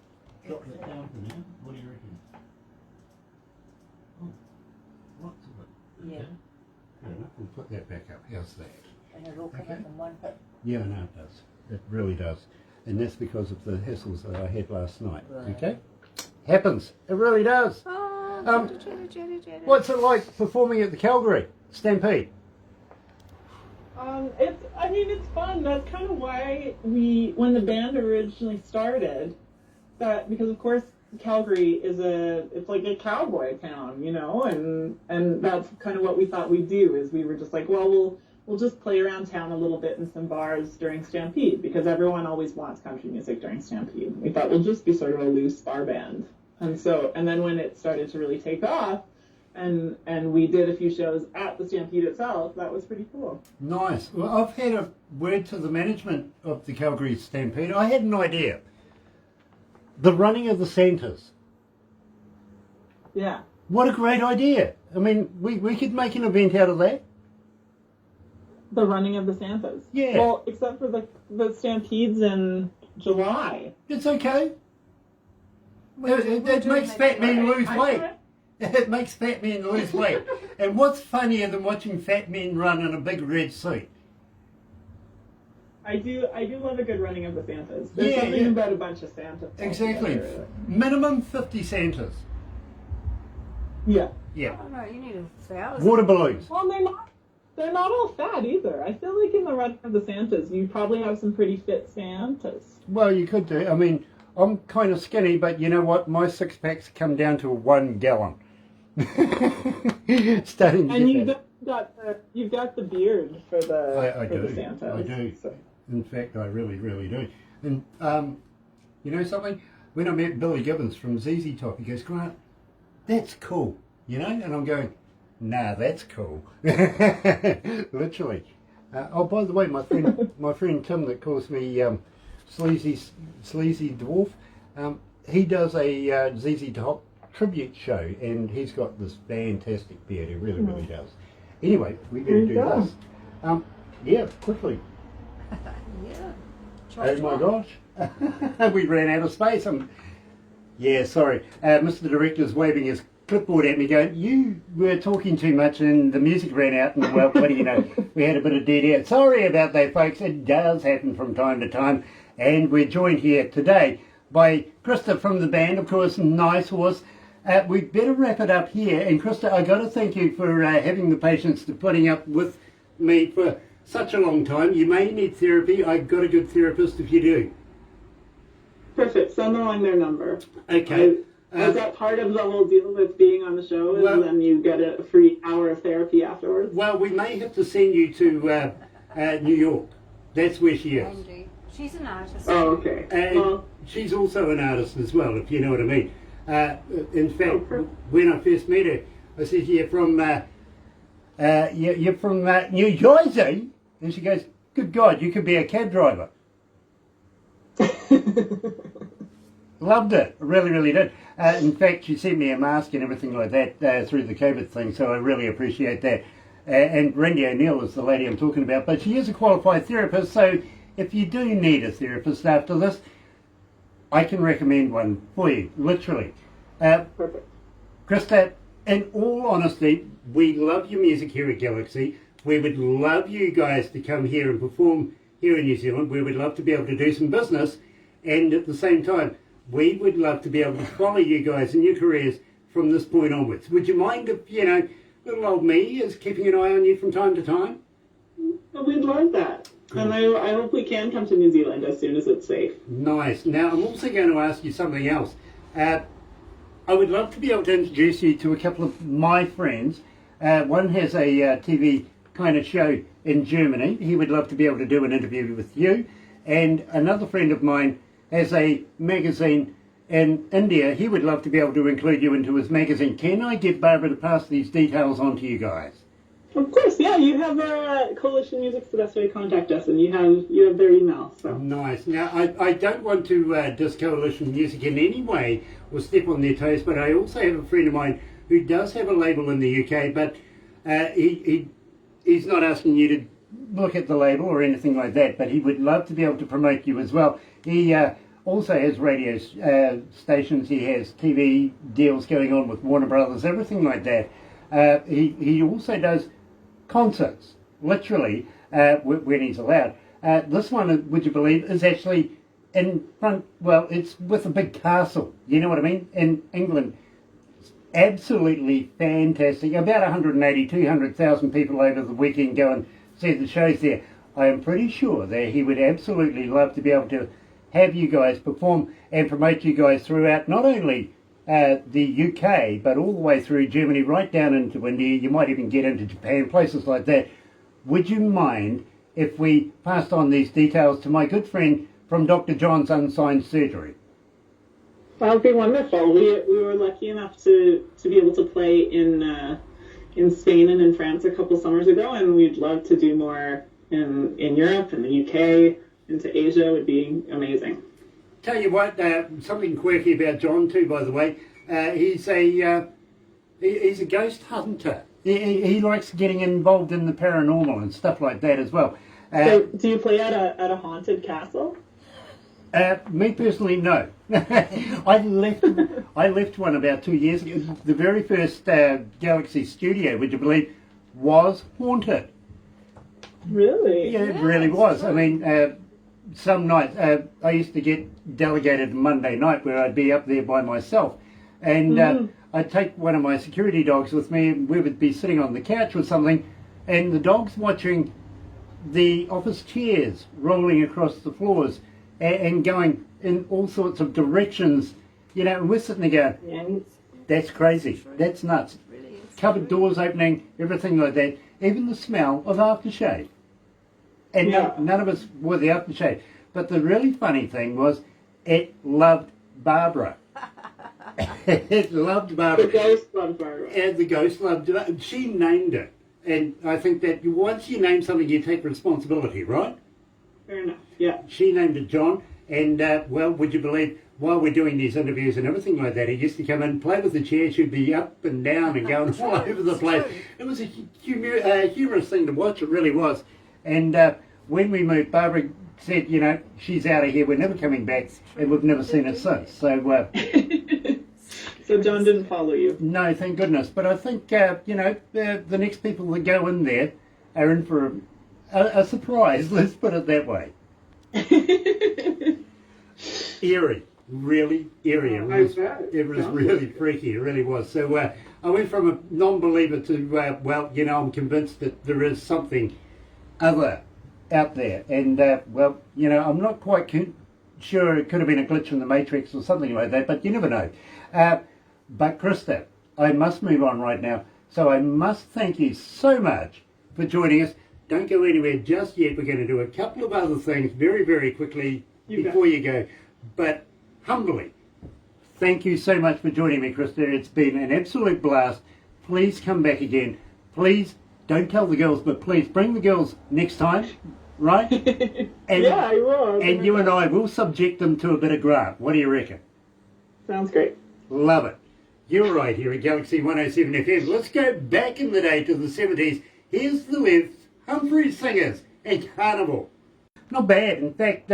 drop that down for now. What do you reckon? Oh, lots of it. Yeah. Okay. Fair enough. We'll put that back up. How's that? And it all come up in one hit. Yeah, I know it does. It really does. and that's because of the hassles that I had last night. Right. Okay? Happens. It really does. Oh, What's it like performing at the Calgary Stampede? It's fun. That's kind of why when the band originally started, because of course Calgary it's like a cowboy town, and that's kind of what we thought we'd do. Is we were just like, well, we'll just play around town a little bit in some bars during Stampede, because everyone always wants country music during Stampede. We thought we'll just be sort of a loose bar band, and then when it started to really take off, and we did a few shows at the Stampede itself, that was pretty cool. Nice. Well, I've had a word to the management of the Calgary Stampede. I had an idea. The running of the centres. Yeah. What a great idea. I mean, we could make an event out of that. The running of the Santas. Yeah. Well, except for the Stampedes in July. It's okay. It makes fat men lose weight. It makes fat men lose weight. And what's funnier than watching fat men run in a big red suit? I do love a good running of the Santas. There's something about a bunch of Santas. Exactly. Together. Minimum 50 Santas. Yeah. Yeah. Oh, no, you need 1,000. Water balloons. Well, they're not all fat either. I feel like in the running of the Santas, you probably have some pretty fit Santas. Well, you could do. I mean, I'm kind of skinny, but you know what? My six packs come down to 1 gallon. Starting to And get you've got the beard for the I do. the Santas. I do. So. In fact, I really, really do. And you know something? When I met Billy Gibbons from ZZ Top, he goes, "Grant, that's cool," And I'm going, "Nah, that's cool." Literally. Oh, by the way, my friend Tim, that calls me sleazy dwarf, he does a ZZ Top tribute show, and he's got this fantastic beard. He really, really does. Anyway, we better do this. Yeah, quickly. Yeah. Oh my gosh. We ran out of space. Yeah, sorry. Mr. Director's waving his clipboard at me going, "You were talking too much and the music ran out, and well, what do you know, we had a bit of dead air." Sorry about that, folks. It does happen from time to time. And we're joined here today by Krista from the band, of course, Nice Horse. We better wrap it up here. And Krista, I got to thank you for having the patience to putting up with me for such a long time. You may need therapy. I've got a good therapist if you do. Perfect. Send along their number. Okay. Is that part of the whole deal with being on the show? Well, And then you get a free hour of therapy afterwards? Well, we may have to send you to New York. That's where she is. Andy. She's an artist. Oh, okay. And she's also an artist as well, if you know what I mean. In fact, when I first met her, I said, "You're from New Jersey?" And she goes, "Good God, you could be a cab driver." Loved it. I really, really did. In fact, she sent me a mask and everything like that through the COVID thing, so I really appreciate that. And Randy O'Neill is the lady I'm talking about, but she is a qualified therapist, so if you do need a therapist after this, I can recommend one for you, literally. Perfect. Krista, in all honesty, we love your music here at Galaxy. We would love you guys to come here and perform here in New Zealand. We would love to be able to do some business, and at the same time, we would love to be able to follow you guys in your careers from this point onwards. Would you mind if, little old me is keeping an eye on you from time to time? We'd love that. Cool. And I hope we can come to New Zealand as soon as it's safe. Nice. Now, I'm also going to ask you something else. I would love to be able to introduce you to a couple of my friends. One has a TV kind of show in Germany. He would love to be able to do an interview with you. And another friend of mine has a magazine in India. He would love to be able to include you into his magazine. Can I get Barbara to pass these details on to you guys? Of course, yeah. You have Coalition Music's the best way to contact us, and you have their email. So. Nice. Now, I don't want to diss Coalition Music in any way or step on their toes, but I also have a friend of mine who does have a label in the UK, but he's not asking you to look at the label or anything like that, but he would love to be able to promote you as well. He also has radio stations. He has TV deals going on with Warner Brothers, everything like that. He also does concerts, literally, when he's allowed. This one, would you believe, is actually in front, well, it's with a big castle, you know what I mean, in England. Absolutely fantastic. About 180, 200,000 people over the weekend go and see the shows there. I am pretty sure that he would absolutely love to be able to have you guys perform and promote you guys throughout not only the UK, but all the way through Germany, right down into India. You might even get into Japan, places like that. Would you mind if we passed on these details to my good friend from Dr. John's Unsigned Surgery? That would be wonderful. We were lucky enough to be able to play in Spain and in France a couple summers ago, and we'd love to do more in Europe and the UK, into Asia would be amazing. Tell you what, something quirky about John too, by the way. He's a ghost hunter. He likes getting involved in the paranormal and stuff like that as well. So, do you play at a haunted castle? Me personally, no. I left one about 2 years ago. The very first Galaxy studio, would you believe, was haunted. Really? Yeah, it really was. I mean, some nights I used to get delegated Monday night where I'd be up there by myself, and I'd take one of my security dogs with me, and we would be sitting on the couch or something, and the dog's watching the office chairs rolling across the floors and going in all sorts of directions, you know, and we're sitting there going, that's crazy, that's nuts. Cupboard doors opening, everything like that, even the smell of aftershave. And none of us wore the aftershave. But the really funny thing was, it loved Barbara. It loved Barbara. The ghost loved Barbara. And the ghost loved Barbara. She named it. And I think that once you name something, you take responsibility, right? Fair enough, yeah. She named it John. And, well, would you believe, while we're doing these interviews and everything like that, he used to come in, play with the chair, she'd be up and down and going all over the place. It was a humorous thing to watch, it really was. And when we moved, Barbara said, you know, she's out of here, we're never coming back, and we've never seen her since. So, so John didn't follow you? No, thank goodness. But I think, you know, the next people that go in there are in for a surprise, let's put it that way. Eerie, really eerie. It was really freaky, it really was. So I went from a non-believer to, well, you know, I'm convinced that there is something other out there. And, well, you know, I'm not quite sure it could have been a glitch in the Matrix or something like that, but you never know. But Krista, I must move on right now. So I must thank you so much for joining us. Don't go anywhere just yet. We're going to do a couple of other things very, very quickly before you go. But humbly, thank you so much for joining me, Krista. It's been an absolute blast. Please come back again. Please don't tell the girls, but please bring the girls next time, right? And, yeah, I will. And you and I will subject them to a bit of Grant. What do you reckon? Sounds great. Love it. You're right here at Galaxy 107 FM. Let's go back in the day to the 70s. Here's the Liv Humphrey Singers and Carnival. Not bad. In fact,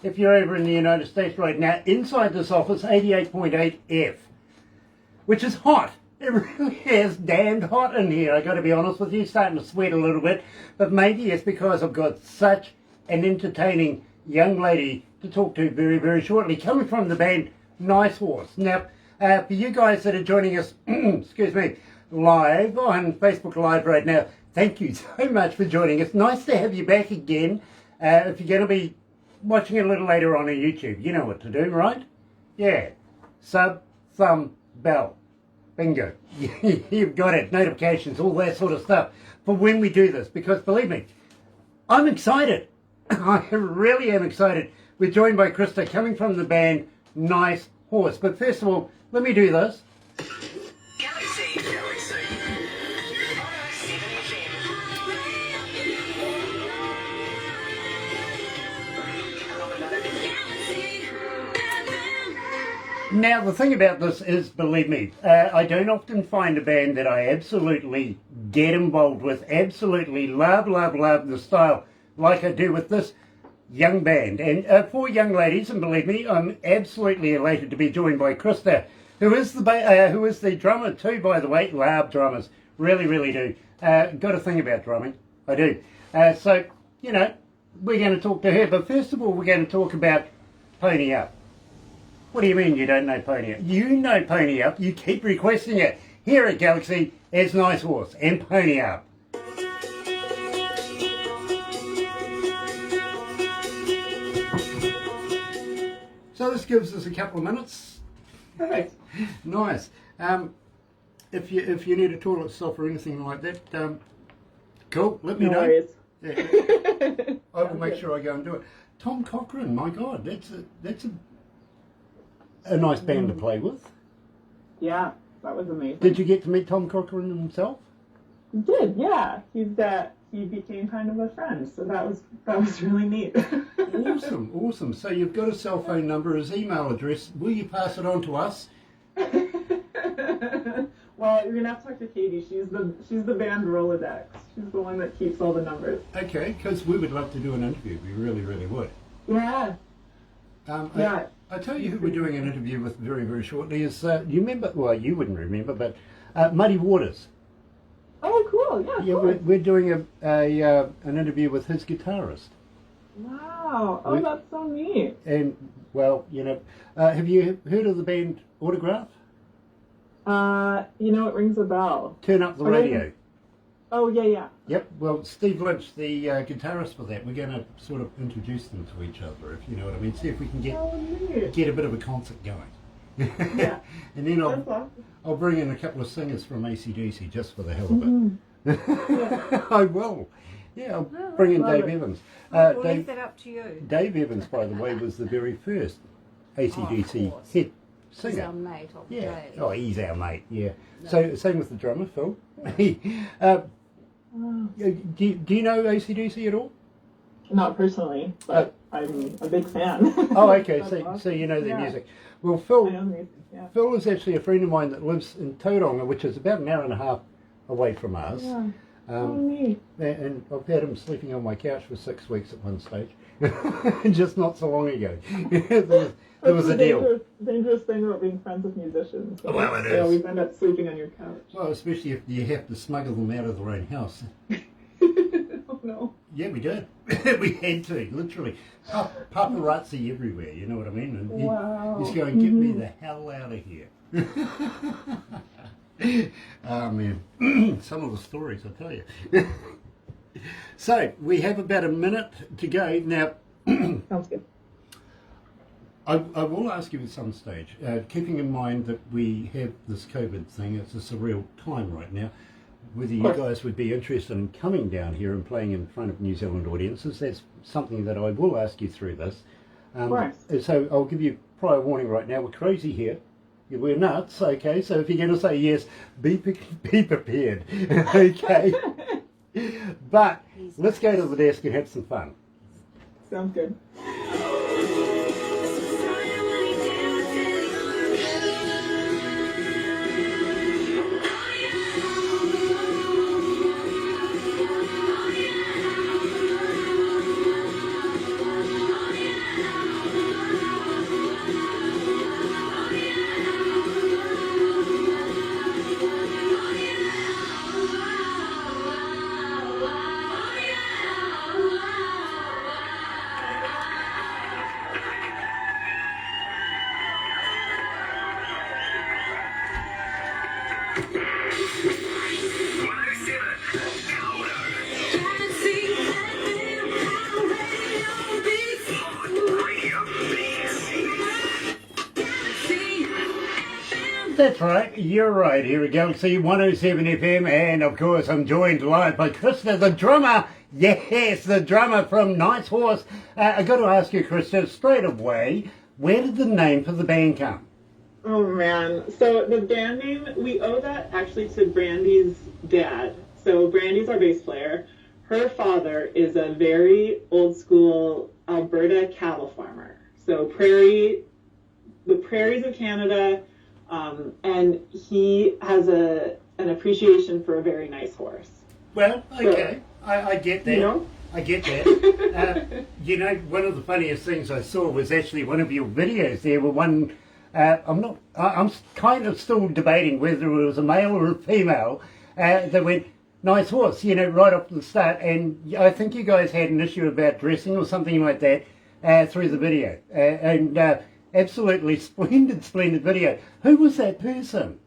if you're over in the United States right now, inside this office, 88.8 F, which is hot. It really is damned hot in here, I got to be honest with you. Starting to sweat a little bit, but maybe it's because I've got such an entertaining young lady to talk to very, very shortly, coming from the band Nice Horse. Now, for you guys that are joining us, excuse me, live on Facebook Live right now, thank you so much for joining us. Nice to have you back again. If you're going to be watching it a little later on YouTube, you know what to do, right? Yeah. Sub, thumb, bell. Bingo. You've got it. Notifications, all that sort of stuff for when we do this. Because believe me, I'm excited. I really am excited. We're joined by Krista, coming from the band Nice Horse. But first of all, let me do this. Galaxy. Now, the thing about this is, believe me, I don't often find a band that I absolutely get involved with, absolutely love the style like I do with this young band. And four young ladies, and believe me, I'm absolutely elated to be joined by Krista, who is the drummer too, by the way. Love drummers, really do. Got a thing about drumming, I do. So, you know, we're going to talk to her, but first of all, we're going to talk about Pony Up. What do you mean you don't know Pony Up? You know Pony Up. You keep requesting it. Here at Galaxy, it's Nice Horse and Pony Up. So this gives us a couple of minutes. Perfect. Nice. If you need a toilet stop or anything like that, cool. Let me No know. worries. Yeah. I will make sure I go and do it. Tom Cochrane, my God, that's a nice band to play with. Yeah, that was amazing. Did you get to meet Tom Cochrane himself? He did, yeah. He became kind of a friend, so that was really neat. Awesome. So you've got a cell phone number, his email address. Will you pass it on to us? Well, you're gonna have to talk to Katie. She's the band Rolodex. She's the one that keeps all the numbers. Okay, because we would love to do an interview. We really, really would. Yeah. Yeah. I tell you who we're doing an interview with very, very shortly is, you remember, well, you wouldn't remember, but Muddy Waters. Oh, cool. Yeah. Yeah, we're doing an interview with his guitarist. Wow. Oh, that's so neat. And, well, have you heard of the band Autograph? It rings a bell. Turn Up the Radio. Oh, yeah. Yep, well, Steve Lynch, the guitarist for that, we're going to sort of introduce them to each other, if you know what I mean. See if we can get a bit of a concert going. Yeah. And then That's awesome. I'll bring in a couple of singers from AC/DC just for the hell of it. Yeah. I will. Yeah, I'll bring in Dave Evans. We'll leave that up to you. Dave Evans, by the way, was the very first AC/DC course. hit He's singer. our mate of the Yeah. day. Oh, he's our mate. Yeah. No. So same with the drummer, Phil. Do you know AC/DC at all? Not personally, but I'm a big fan. Oh, okay. That's So awesome. you know their Yeah. music. Well, I Phil know music, yeah. Phil is actually a friend of mine that lives in Tauranga, which is about an hour and a half away from us. Yeah. Oh, neat. And I've had him sleeping on my couch for 6 weeks at one stage, just not so long ago. there was a deal. Dangerous thing about being friends with musicians. So Well, it they is. always end up sleeping on your couch. Well, especially if you have to smuggle them out of their own house. Oh no. Yeah, we did. We had to, literally. Paparazzi everywhere, you know what I mean? And Wow. he's going, get me the hell out of here. Oh, man. Some of the stories, I tell you. So, we have about a minute to go. Now, Sounds good. I will ask you at some stage, keeping in mind that we have this COVID thing, it's a surreal time right now, whether you guys would be interested in coming down here and playing in front of New Zealand audiences. That's something that I will ask you through this. So I'll give you prior warning right now, we're crazy here. We're nuts, okay? So if you're going to say yes, be prepared, okay? But let's go to the desk and have some fun. Sounds good. That's right, you're right, here at Galaxy 107 FM, and of course I'm joined live by Krista, the drummer. Yes, the drummer from Nice Horse. I got to ask you, Krista, straight away, where did the name for the band come? Oh man. So the band name, we owe that actually to Brandy's dad. So Brandy's our bass player. Her father is a very old school Alberta cattle farmer. So the prairies of Canada, and he has an appreciation for a very nice horse. Well, okay, I get that. You know? I get that. One of the funniest things I saw was actually one of your videos there where one, I'm kind of still debating whether it was a male or a female, that went, nice horse, right off the start, and I think you guys had an issue about dressing or something like that, through the video. And absolutely splendid video. Who was that person?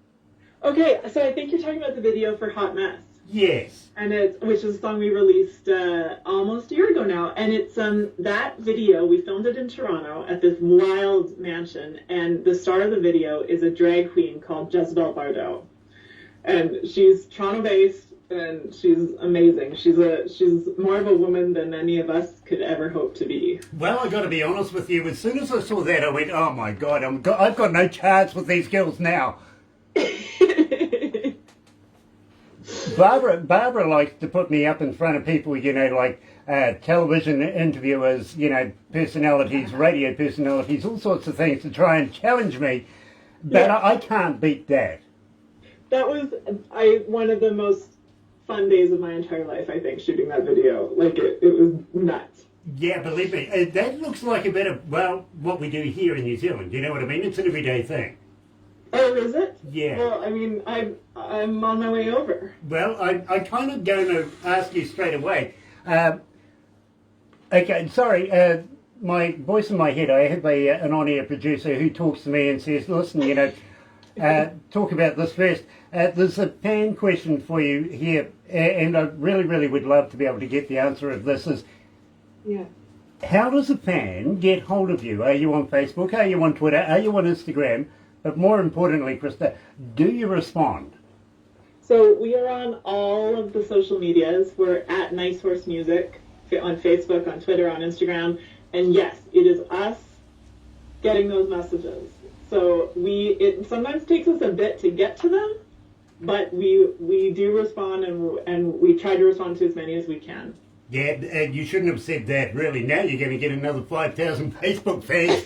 Okay, so I think you're talking about the video for Hot Mess. Yes. And which is a song we released almost a year ago now. And it's that video, we filmed it in Toronto at this wild mansion. And the star of the video is a drag queen called Jezebel Bardot. And she's Toronto-based, and she's amazing. She's more of a woman than any of us could ever hope to be. Well, I got to be honest with you. As soon as I saw that, I went, "Oh my God, I've got no chance with these girls now." Barbara likes to put me up in front of people, like television interviewers, personalities, radio personalities, all sorts of things to try and challenge me. But I can't beat that. That was one of the most fun days of my entire life, I think, shooting that video. Like, it was nuts. Yeah, believe me, that looks like a bit of, what we do here in New Zealand. You know what I mean? It's an everyday thing. Oh, is it? Yeah. Well, I mean, I'm on my way over. Well, I kind of going to ask you straight away. Okay, sorry, my voice in my head, I have an on-air producer who talks to me and says, listen, talk about this first. There's a fan question for you here, and I really would love to be able to get the answer of this. Yeah. How does a fan get hold of you? Are you on Facebook? Are you on Twitter? Are you on Instagram? But more importantly, Krista, do you respond? So we are on all of the social medias. We're at Nice Horse Music on Facebook, on Twitter, on Instagram. And yes, it is us getting those messages. So it sometimes takes us a bit to get to them, but we do respond, and we try to respond to as many as we can. Yeah, you shouldn't have said that, really. Now you're going to get another 5,000 Facebook fans.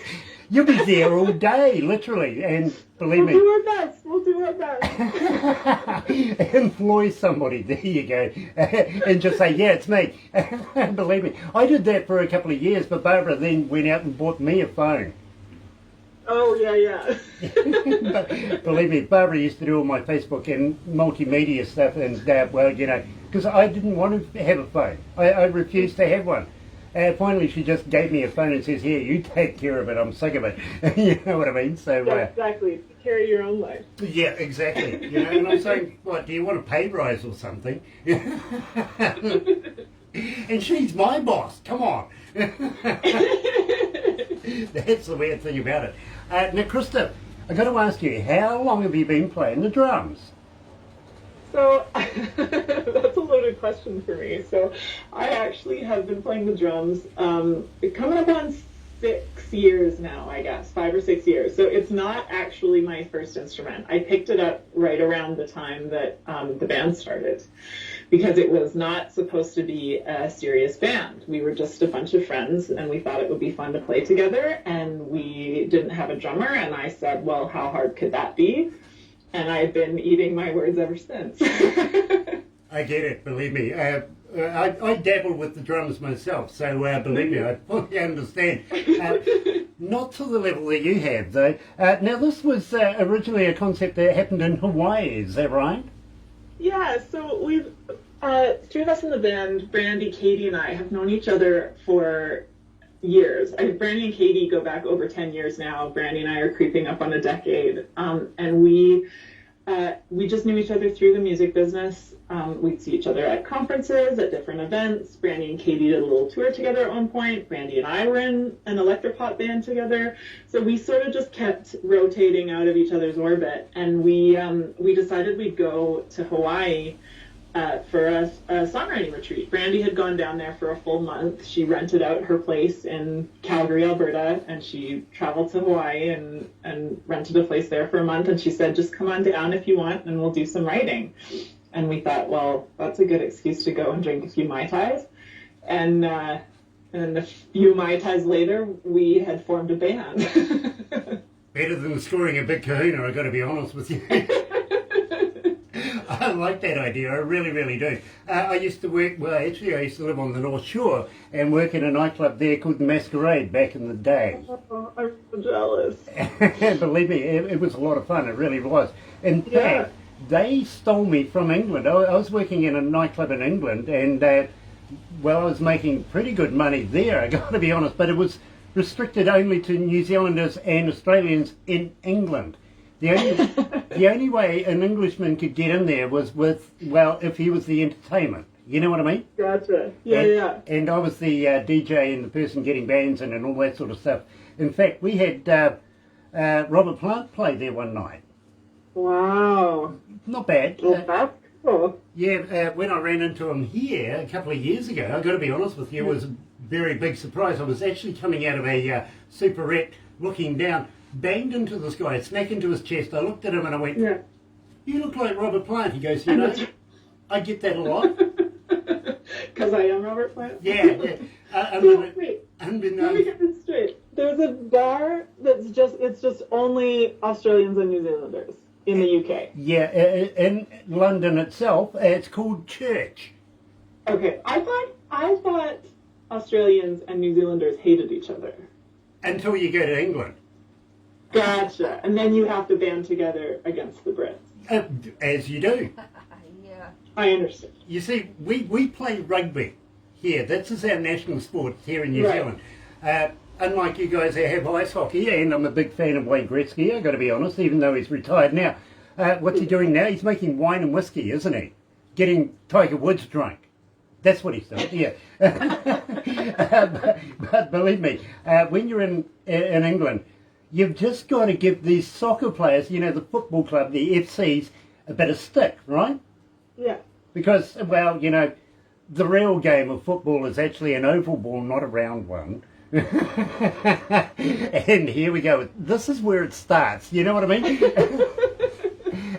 You'll be there all day, literally, and believe me. We'll do our best. Employ somebody, there you go, and just say, yeah, it's me. Believe me. I did that for a couple of years, but Barbara then went out and bought me a phone. Oh, yeah. But believe me, Barbara used to do all my Facebook and multimedia stuff, and, because I didn't want to have a phone. I refused to have one. Finally, she just gave me a phone and says, here, you take care of it, I'm sick of it. You know what I mean? So yeah, exactly. Carry your own life. Yeah, exactly. And I'm saying, what, do you want a pay rise or something? And she's my boss, come on. That's the weird thing about it. Now, Krista, I've got to ask you, how long have you been playing the drums? So, that's a loaded question for me. So, I actually have been playing the drums coming up on 6 years now, I guess, 5 or 6 years. So, it's not actually my first instrument. I picked it up right around the time that the band started, because it was not supposed to be a serious band. We were just a bunch of friends, and we thought it would be fun to play together, and we didn't have a drummer, and I said, well, how hard could that be? And I've been eating my words ever since. I get it, believe me. I dabble with the drums myself, so believe me, I fully understand. Not to the level that you have, though. Now, this was originally a concept that happened in Hawaii, is that right? Yeah, so we've, three of us in the band, Brandy, Katie, and I, have known each other for years. Brandy and Katie go back over 10 years now. Brandy and I are creeping up on a decade. And we just knew each other through the music business. We'd see each other at conferences, at different events. Brandy and Katie did a little tour together at one point. Brandy and I were in an electropop band together. So we sort of just kept rotating out of each other's orbit. And we decided we'd go to Hawaii for a songwriting retreat. Brandy had gone down there for a full month. She rented out her place in Calgary, Alberta, and she traveled to Hawaii and rented a place there for a month. And she said, just come on down if you want, and we'll do some writing. And we thought, well, that's a good excuse to go and drink a few Mai Tais. And a few Mai Tais later, we had formed a band. Better than scoring a big kahuna, I've got to be honest with you. I like that idea, I really do. I used to work, I used to live on the North Shore and work in a nightclub there called the Masquerade back in the day. Oh, I'm so jealous. Believe me, it was a lot of fun, it really was. In fact, they stole me from England. I was working in a nightclub in England, and well, I was making pretty good money there, I got to be honest, but it was restricted only to New Zealanders and Australians in England. The only way an Englishman could get in there was with, well, if he was the entertainment. You know what I mean? Gotcha. Yeah. And I was the DJ and the person getting bands in and all that sort of stuff. In fact, we had Robert Plant play there one night. Wow. Not bad. Well, that's cool. Yeah, when I ran into him here a couple of years ago, I've got to be honest with you, it was a very big surprise. I was actually coming out of a superette, looking down, banged into this guy, smack into his chest. I looked at him and I went, Yeah. "You look like Robert Plant." He goes, "You know, I get that a lot." Because I am Robert Plant? Yeah. So, wait, let me Unbeknownst. get this straight. There's a bar that's just only Australians and New Zealanders in the UK. Yeah, in London itself, it's called Church. Okay, I thought Australians and New Zealanders hated each other. Until you go to England. Gotcha. And then you have to band together against the Brits. As you do. Yeah. I understand. You see, we play rugby here. This is our national sport here in New Right. Zealand. Unlike you guys that have ice hockey, and I'm a big fan of Wayne Gretzky, I've got to be honest, even though he's retired now. What's he doing now? He's making wine and whiskey, isn't he? Getting Tiger Woods drunk. That's what he's doing, yeah. but believe me, when you're in England, you've just got to give these soccer players, you know, the football club, the FCs, a bit of stick, right? Yeah. Because, well, you know, the real game of football is actually an oval ball, not a round one. And here we go. This is where it starts. You know what I mean?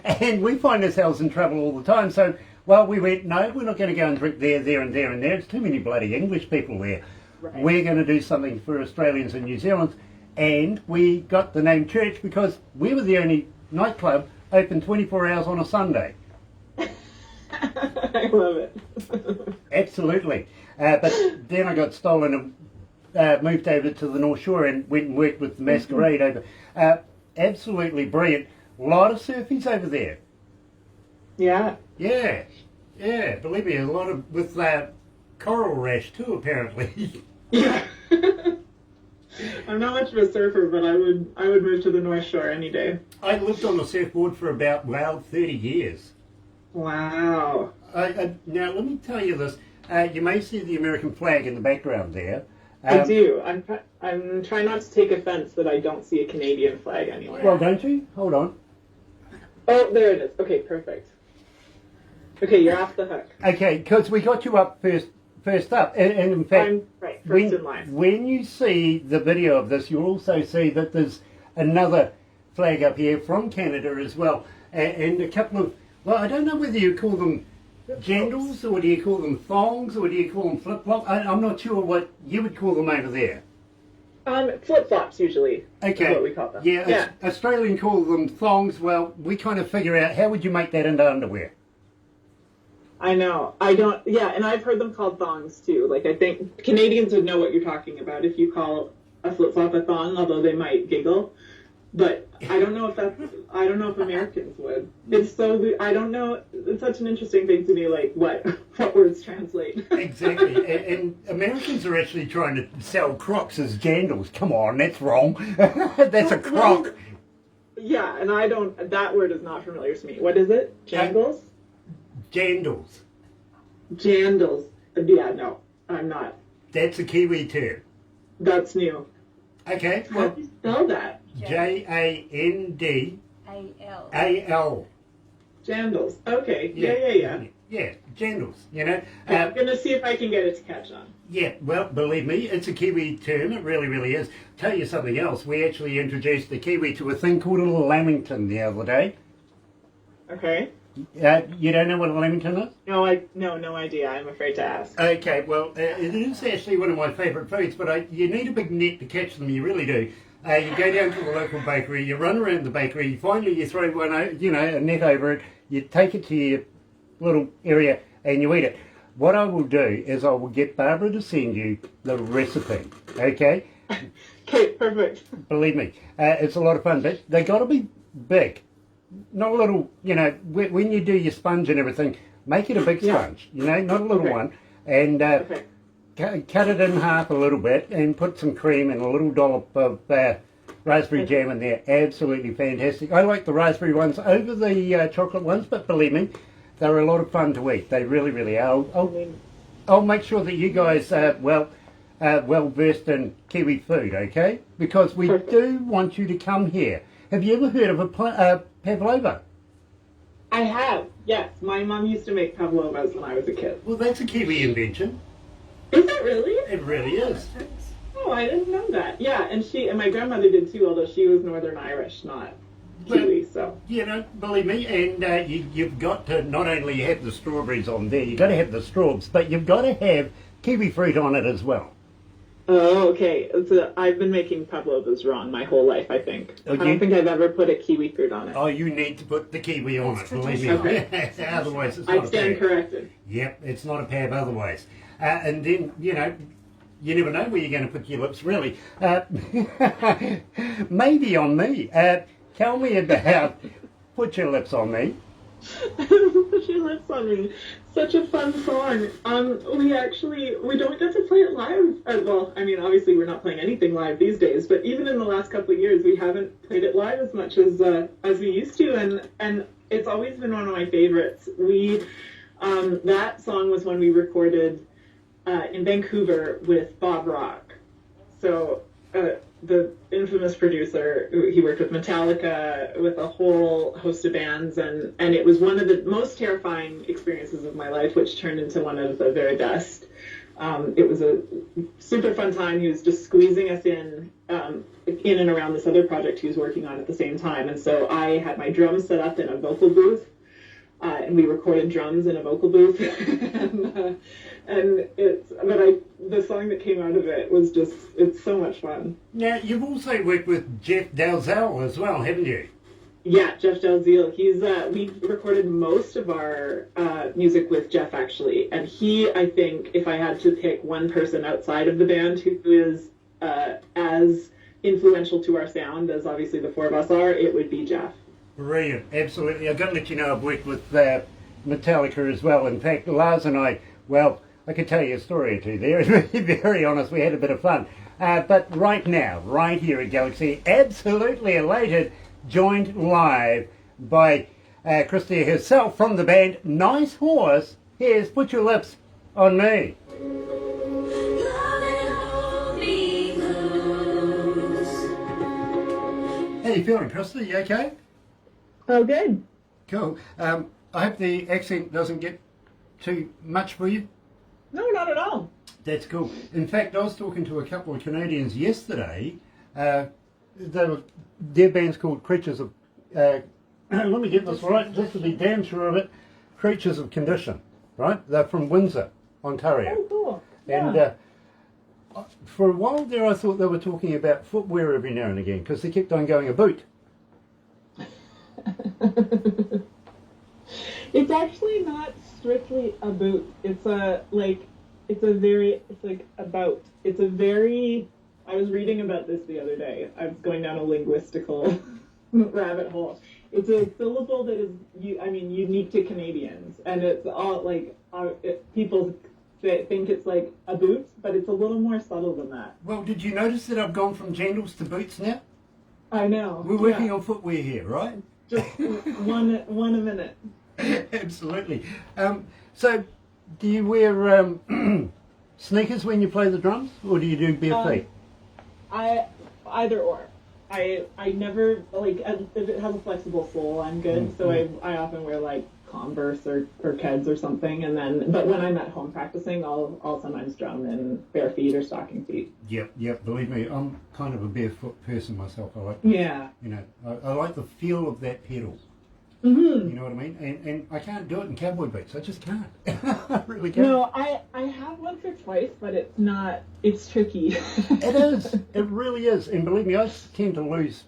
And we find ourselves in trouble all the time. So, well, we went, no, we're not going to go and drink there, there, and there, and there. It's too many bloody English people there. Right. We're going to do something for Australians and New Zealanders. And we got the name Church because we were the only nightclub open 24 hours on a Sunday. I love it. Absolutely. But then I got stolen and moved over to the North Shore and went and worked with the Masquerade over. Absolutely brilliant. A lot of surfies over there. Yeah. Yeah. Yeah, believe me, a lot of, with coral rash too, apparently. Yeah. I'm not much of a surfer, but I would move to the North Shore any day. I lived on the surfboard for about, 30 years. Wow. Now, let me tell you this. You may see the American flag in the background there. I do. I'm trying not to take offense that I don't see a Canadian flag anywhere. Well, don't you? Hold on. Oh, there it is. Okay, perfect. Okay, you're off the hook. Okay, because we got you up first up. And in fact, I'm right, first in line. when you see the video of this, you'll also see that there's another flag up here from Canada as well. And a couple of, well, I don't know whether you call them jandals, or do you call them thongs, or do you call them flip-flops? I'm not sure what you would call them over there. Flip-flops usually. Okay. Is what we call them. Yeah. Australian call them thongs. Well, we kind of figure out, how would you make that into underwear? I know. I don't. Yeah, and I've heard them called thongs too. Like, I think Canadians would know what you're talking about if you call a flip-flop a thong, although they might giggle. But I don't know if Americans would. It's so, I don't know. It's such an interesting thing to me, like what words translate. Exactly. And Americans are actually trying to sell Crocs as jandals. Come on, that's wrong. That's a croc. Yeah, and that word is not familiar to me. What is it? Jangles? Jandals. Jandals. Yeah, no, I'm not. That's a Kiwi term. That's new. Okay. How do you spell that? Jandal. A-L. Jandals. Okay. Yeah. Yeah, jandals, you know. I'm going to see if I can get it to catch on. Yeah, well, believe me, it's a Kiwi term. It really, really is. Tell you something else. We actually introduced the Kiwi to a thing called a lamington the other day. Okay. You don't know what a lamington is? No idea. I'm afraid to ask. Okay, well, it is actually one of my favourite foods, but you need a big net to catch them. You really do. You go down to the local bakery, you run around the bakery, finally you throw one, a net over it, you take it to your little area and you eat it. What I will do is I will get Barbara to send you the recipe, okay? Okay, perfect. Believe me, it's a lot of fun, but they got to be big, not a little, when you do your sponge and everything, make it a big sponge, not a little one. and Okay. cut it in half a little bit and put some cream and a little dollop of raspberry jam in there. Absolutely fantastic. I like the raspberry ones over the chocolate ones, but believe me, they're a lot of fun to eat. They really, really are. I'll make sure that you guys are well versed in Kiwi food, okay? Because we do want you to come here. Have you ever heard of a pavlova? I have, yes. My mom used to make pavlovas when I was a kid. Well, that's a Kiwi invention. Is it really? It really is. Oh, I didn't know that. Yeah, and my grandmother did too, although she was Northern Irish, not Kiwi, so. You know, believe me, and you've got to not only have the strawberries on there, you've got to have the straws, but you've got to have kiwi fruit on it as well. Oh, okay. So I've been making pavlovas wrong my whole life, I think. I don't think I've ever put a kiwi fruit on it. Oh, you need to put the kiwi on it, believe me. Okay. Otherwise it's not I stand corrected. Yep, it's not a pav otherwise. And then, you know, you never know where you're going to put your lips, really. Maybe on me. Tell me about Put Your Lips on Me. Put Your Lips on Me. Such a fun song. We don't get to play it live. Well, I mean, obviously we're not playing anything live these days, but even in the last couple of years, we haven't played it live as much as we used to, and it's always been one of my favorites. That song was one we recorded in Vancouver with Bob Rock. So the infamous producer, he worked with Metallica, with a whole host of bands, and it was one of the most terrifying experiences of my life, which turned into one of the very best. It was a super fun time. He was just squeezing us in and around this other project he was working on at the same time, and so I had my drums set up in a vocal booth, and we recorded drums in a vocal booth, the song that came out of it was it's so much fun. Now, you've also worked with Jeff Dalzell as well, haven't you? Yeah, Jeff Dalzell. We recorded most of our music with Jeff, actually, and I think, if I had to pick one person outside of the band who is as influential to our sound as obviously the four of us are, it would be Jeff. Brilliant, absolutely. I've got to let you know I've worked with Metallica as well. In fact, Lars and I, well, I could tell you a story or two there. To be very honest, we had a bit of fun. But right now, right here at Galaxy, absolutely elated, joined live by Christia herself from the band Nice Horse. Here's Put Your Lips on Me. How you feeling, Christia? You okay? Oh, good. Cool. I hope the accent doesn't get too much for you. No, not at all. That's cool. In fact, I was talking to a couple of Canadians yesterday. Their band's called Creatures of... let me get this right, just to be damn sure of it. Creatures of Condition, right? They're from Windsor, Ontario. Oh, cool. Yeah. And for a while there, I thought they were talking about footwear every now and again, because they kept on going a boot. It's actually not strictly a boot. I was reading about this the other day. I was going down a linguistical rabbit hole. It's a syllable that is, unique to Canadians, and it's all people think it's like a boot, but it's a little more subtle than that. Well, did you notice that I've gone from jandals to boots now? I know. We're working on footwear here, right? Just one a minute. Absolutely. So, do you wear sneakers when you play the drums, or do you do bare feet? Either or. I never, if it has a flexible sole, I'm good. So I often wear Converse or Keds or something, but when I'm at home practicing, I'll sometimes drum in bare feet or stocking feet. Yep. Believe me, I'm kind of a barefoot person myself. I like, I like the feel of that pedal. Mm-hmm. You know what I mean? And I can't do it in cowboy boots. I just can't. I really can't. No, I have once or twice, but it's tricky. It is. It really is. And believe me, I tend to lose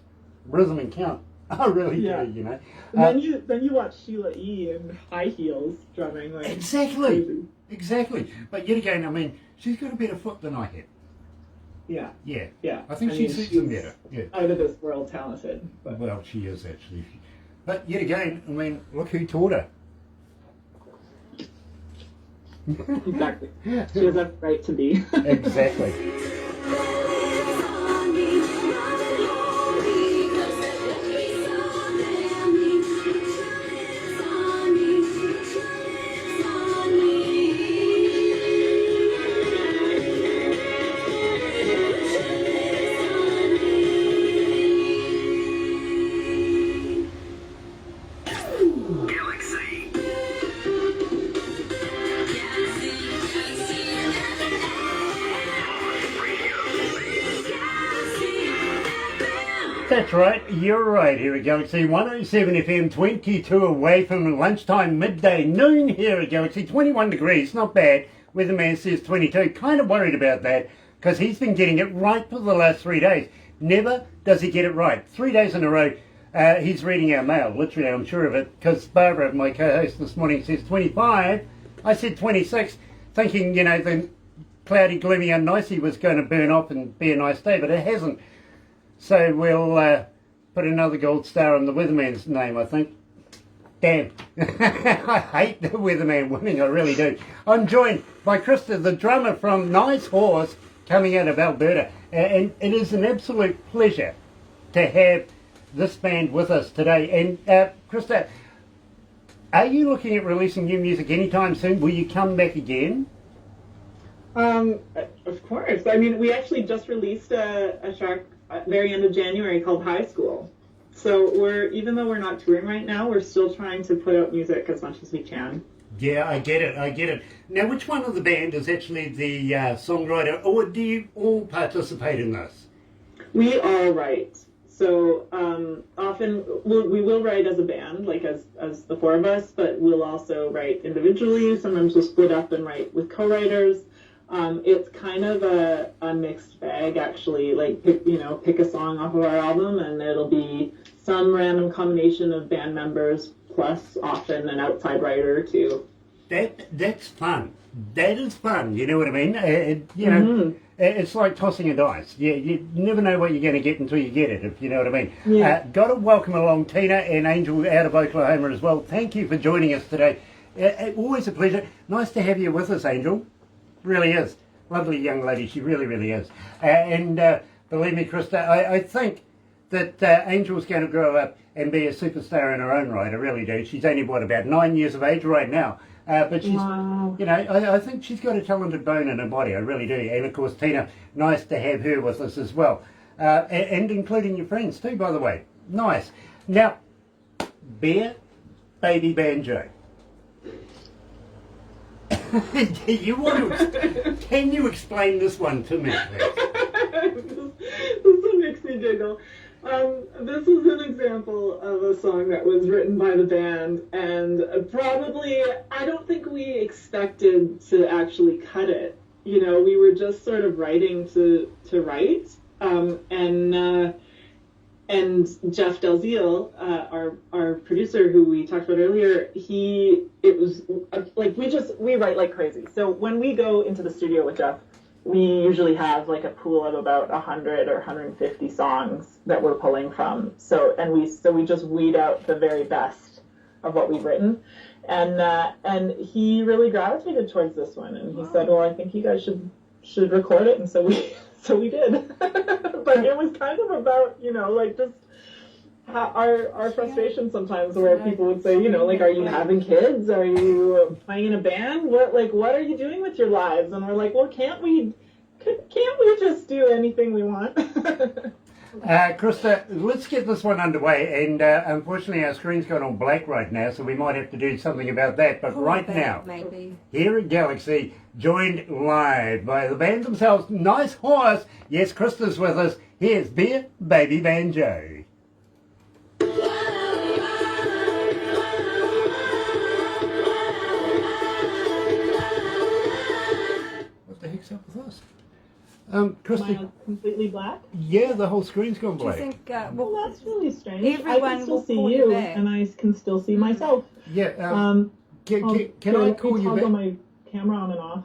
rhythm and count. I really do, you know. And then you watch Sheila E. in high heels drumming. Exactly. But yet again, I mean, she's got a better foot than I have. Yeah. I think she suits them better. Yeah. Out of this world talented. But. Well, she is actually. But yet again, I mean, look who taught her. Exactly. She has that right to be. Exactly. Galaxy. That's right, you're right here at Galaxy 107 FM, 22 away from lunchtime, midday, noon here at Galaxy, 21 degrees, not bad. Weatherman says 22, kind of worried about that because he's been getting it right for the last 3 days. Never does he get it right. 3 days in a row, he's reading our mail, literally, I'm sure of it, because Barbara, my co-host this morning, says 25. I said 26, thinking, you know, the cloudy, gloomy, unnicey was going to burn off and be a nice day, but it hasn't. So we'll put another gold star on the weatherman's name, I think. Damn. I hate the weatherman winning, I really do. I'm joined by Krista, the drummer from Nice Horse, coming out of Alberta. And it is an absolute pleasure to have this band with us today. And Krista, are you looking at releasing new music anytime soon? Will you come back again? Of course. I mean, we actually just released a track at very end of January called High School. So even though we're not touring right now, we're still trying to put out music as much as we can. Yeah, I get it. Now, which one of the band is actually the songwriter, or do you all participate in this? We all write. So often we will write as a band, like as the four of us, but we'll also write individually. Sometimes we'll split up and write with co-writers. It's kind of a mixed bag, actually. Like, pick a song off of our album, and it'll be some random combination of band members, plus often an outside writer, too. That's fun. That is fun, you know what I mean? It's like tossing a dice. You never know what you're going to get until you get it, if you know what I mean. Yeah. Got to welcome along Tina and Angel out of Oklahoma as well. Thank you for joining us today. Always a pleasure. Nice to have you with us, Angel. Really is. Lovely young lady, she really, really is. And believe me, Krista, I think that Angel's going to grow up and be a superstar in her own right. I really do. She's only, about 9 years of age right now. But she's, Wow. I think she's got a talented bone in her body. I really do. And of course, Tina, nice to have her with us as well. And including your friends too, by the way. Nice. Now, Bear, Baby Banjo. Can you explain this one to me, please? This makes me giggle. This is an example of a song that was written by the band, and probably, I don't think we expected to actually cut it. We were just sort of writing to write, and Jeff Delzeel, our producer who we talked about earlier, we write like crazy. So when we go into the studio with Jeff, we usually have like a pool of about 100 or 150 songs that we're pulling from. So we just weed out the very best of what we've written. And he really gravitated towards this one, and he said, well, I think you guys should record it, and so we did. But it was kind of about, just our frustration sometimes, where people would say, are you having kids? Are you playing in a band? What are you doing with your lives? And we're like, well, can't we just do anything we want? Krista, let's get this one underway, and unfortunately our screen's gone on black right now, so we might have to do something about that. But right now, maybe. Here at Galaxy, joined live by the band themselves, Nice Horse. Yes, Krista's with us. Here's Beer, Baby Banjo. What the heck's up with us? Krista, Am I completely black? yeah, the whole screen's gone Do you black. think, Well, that's really strange. I everyone can still will see call you you, back. and I can still see myself. Yeah, can I call you toggle back? my camera on and off?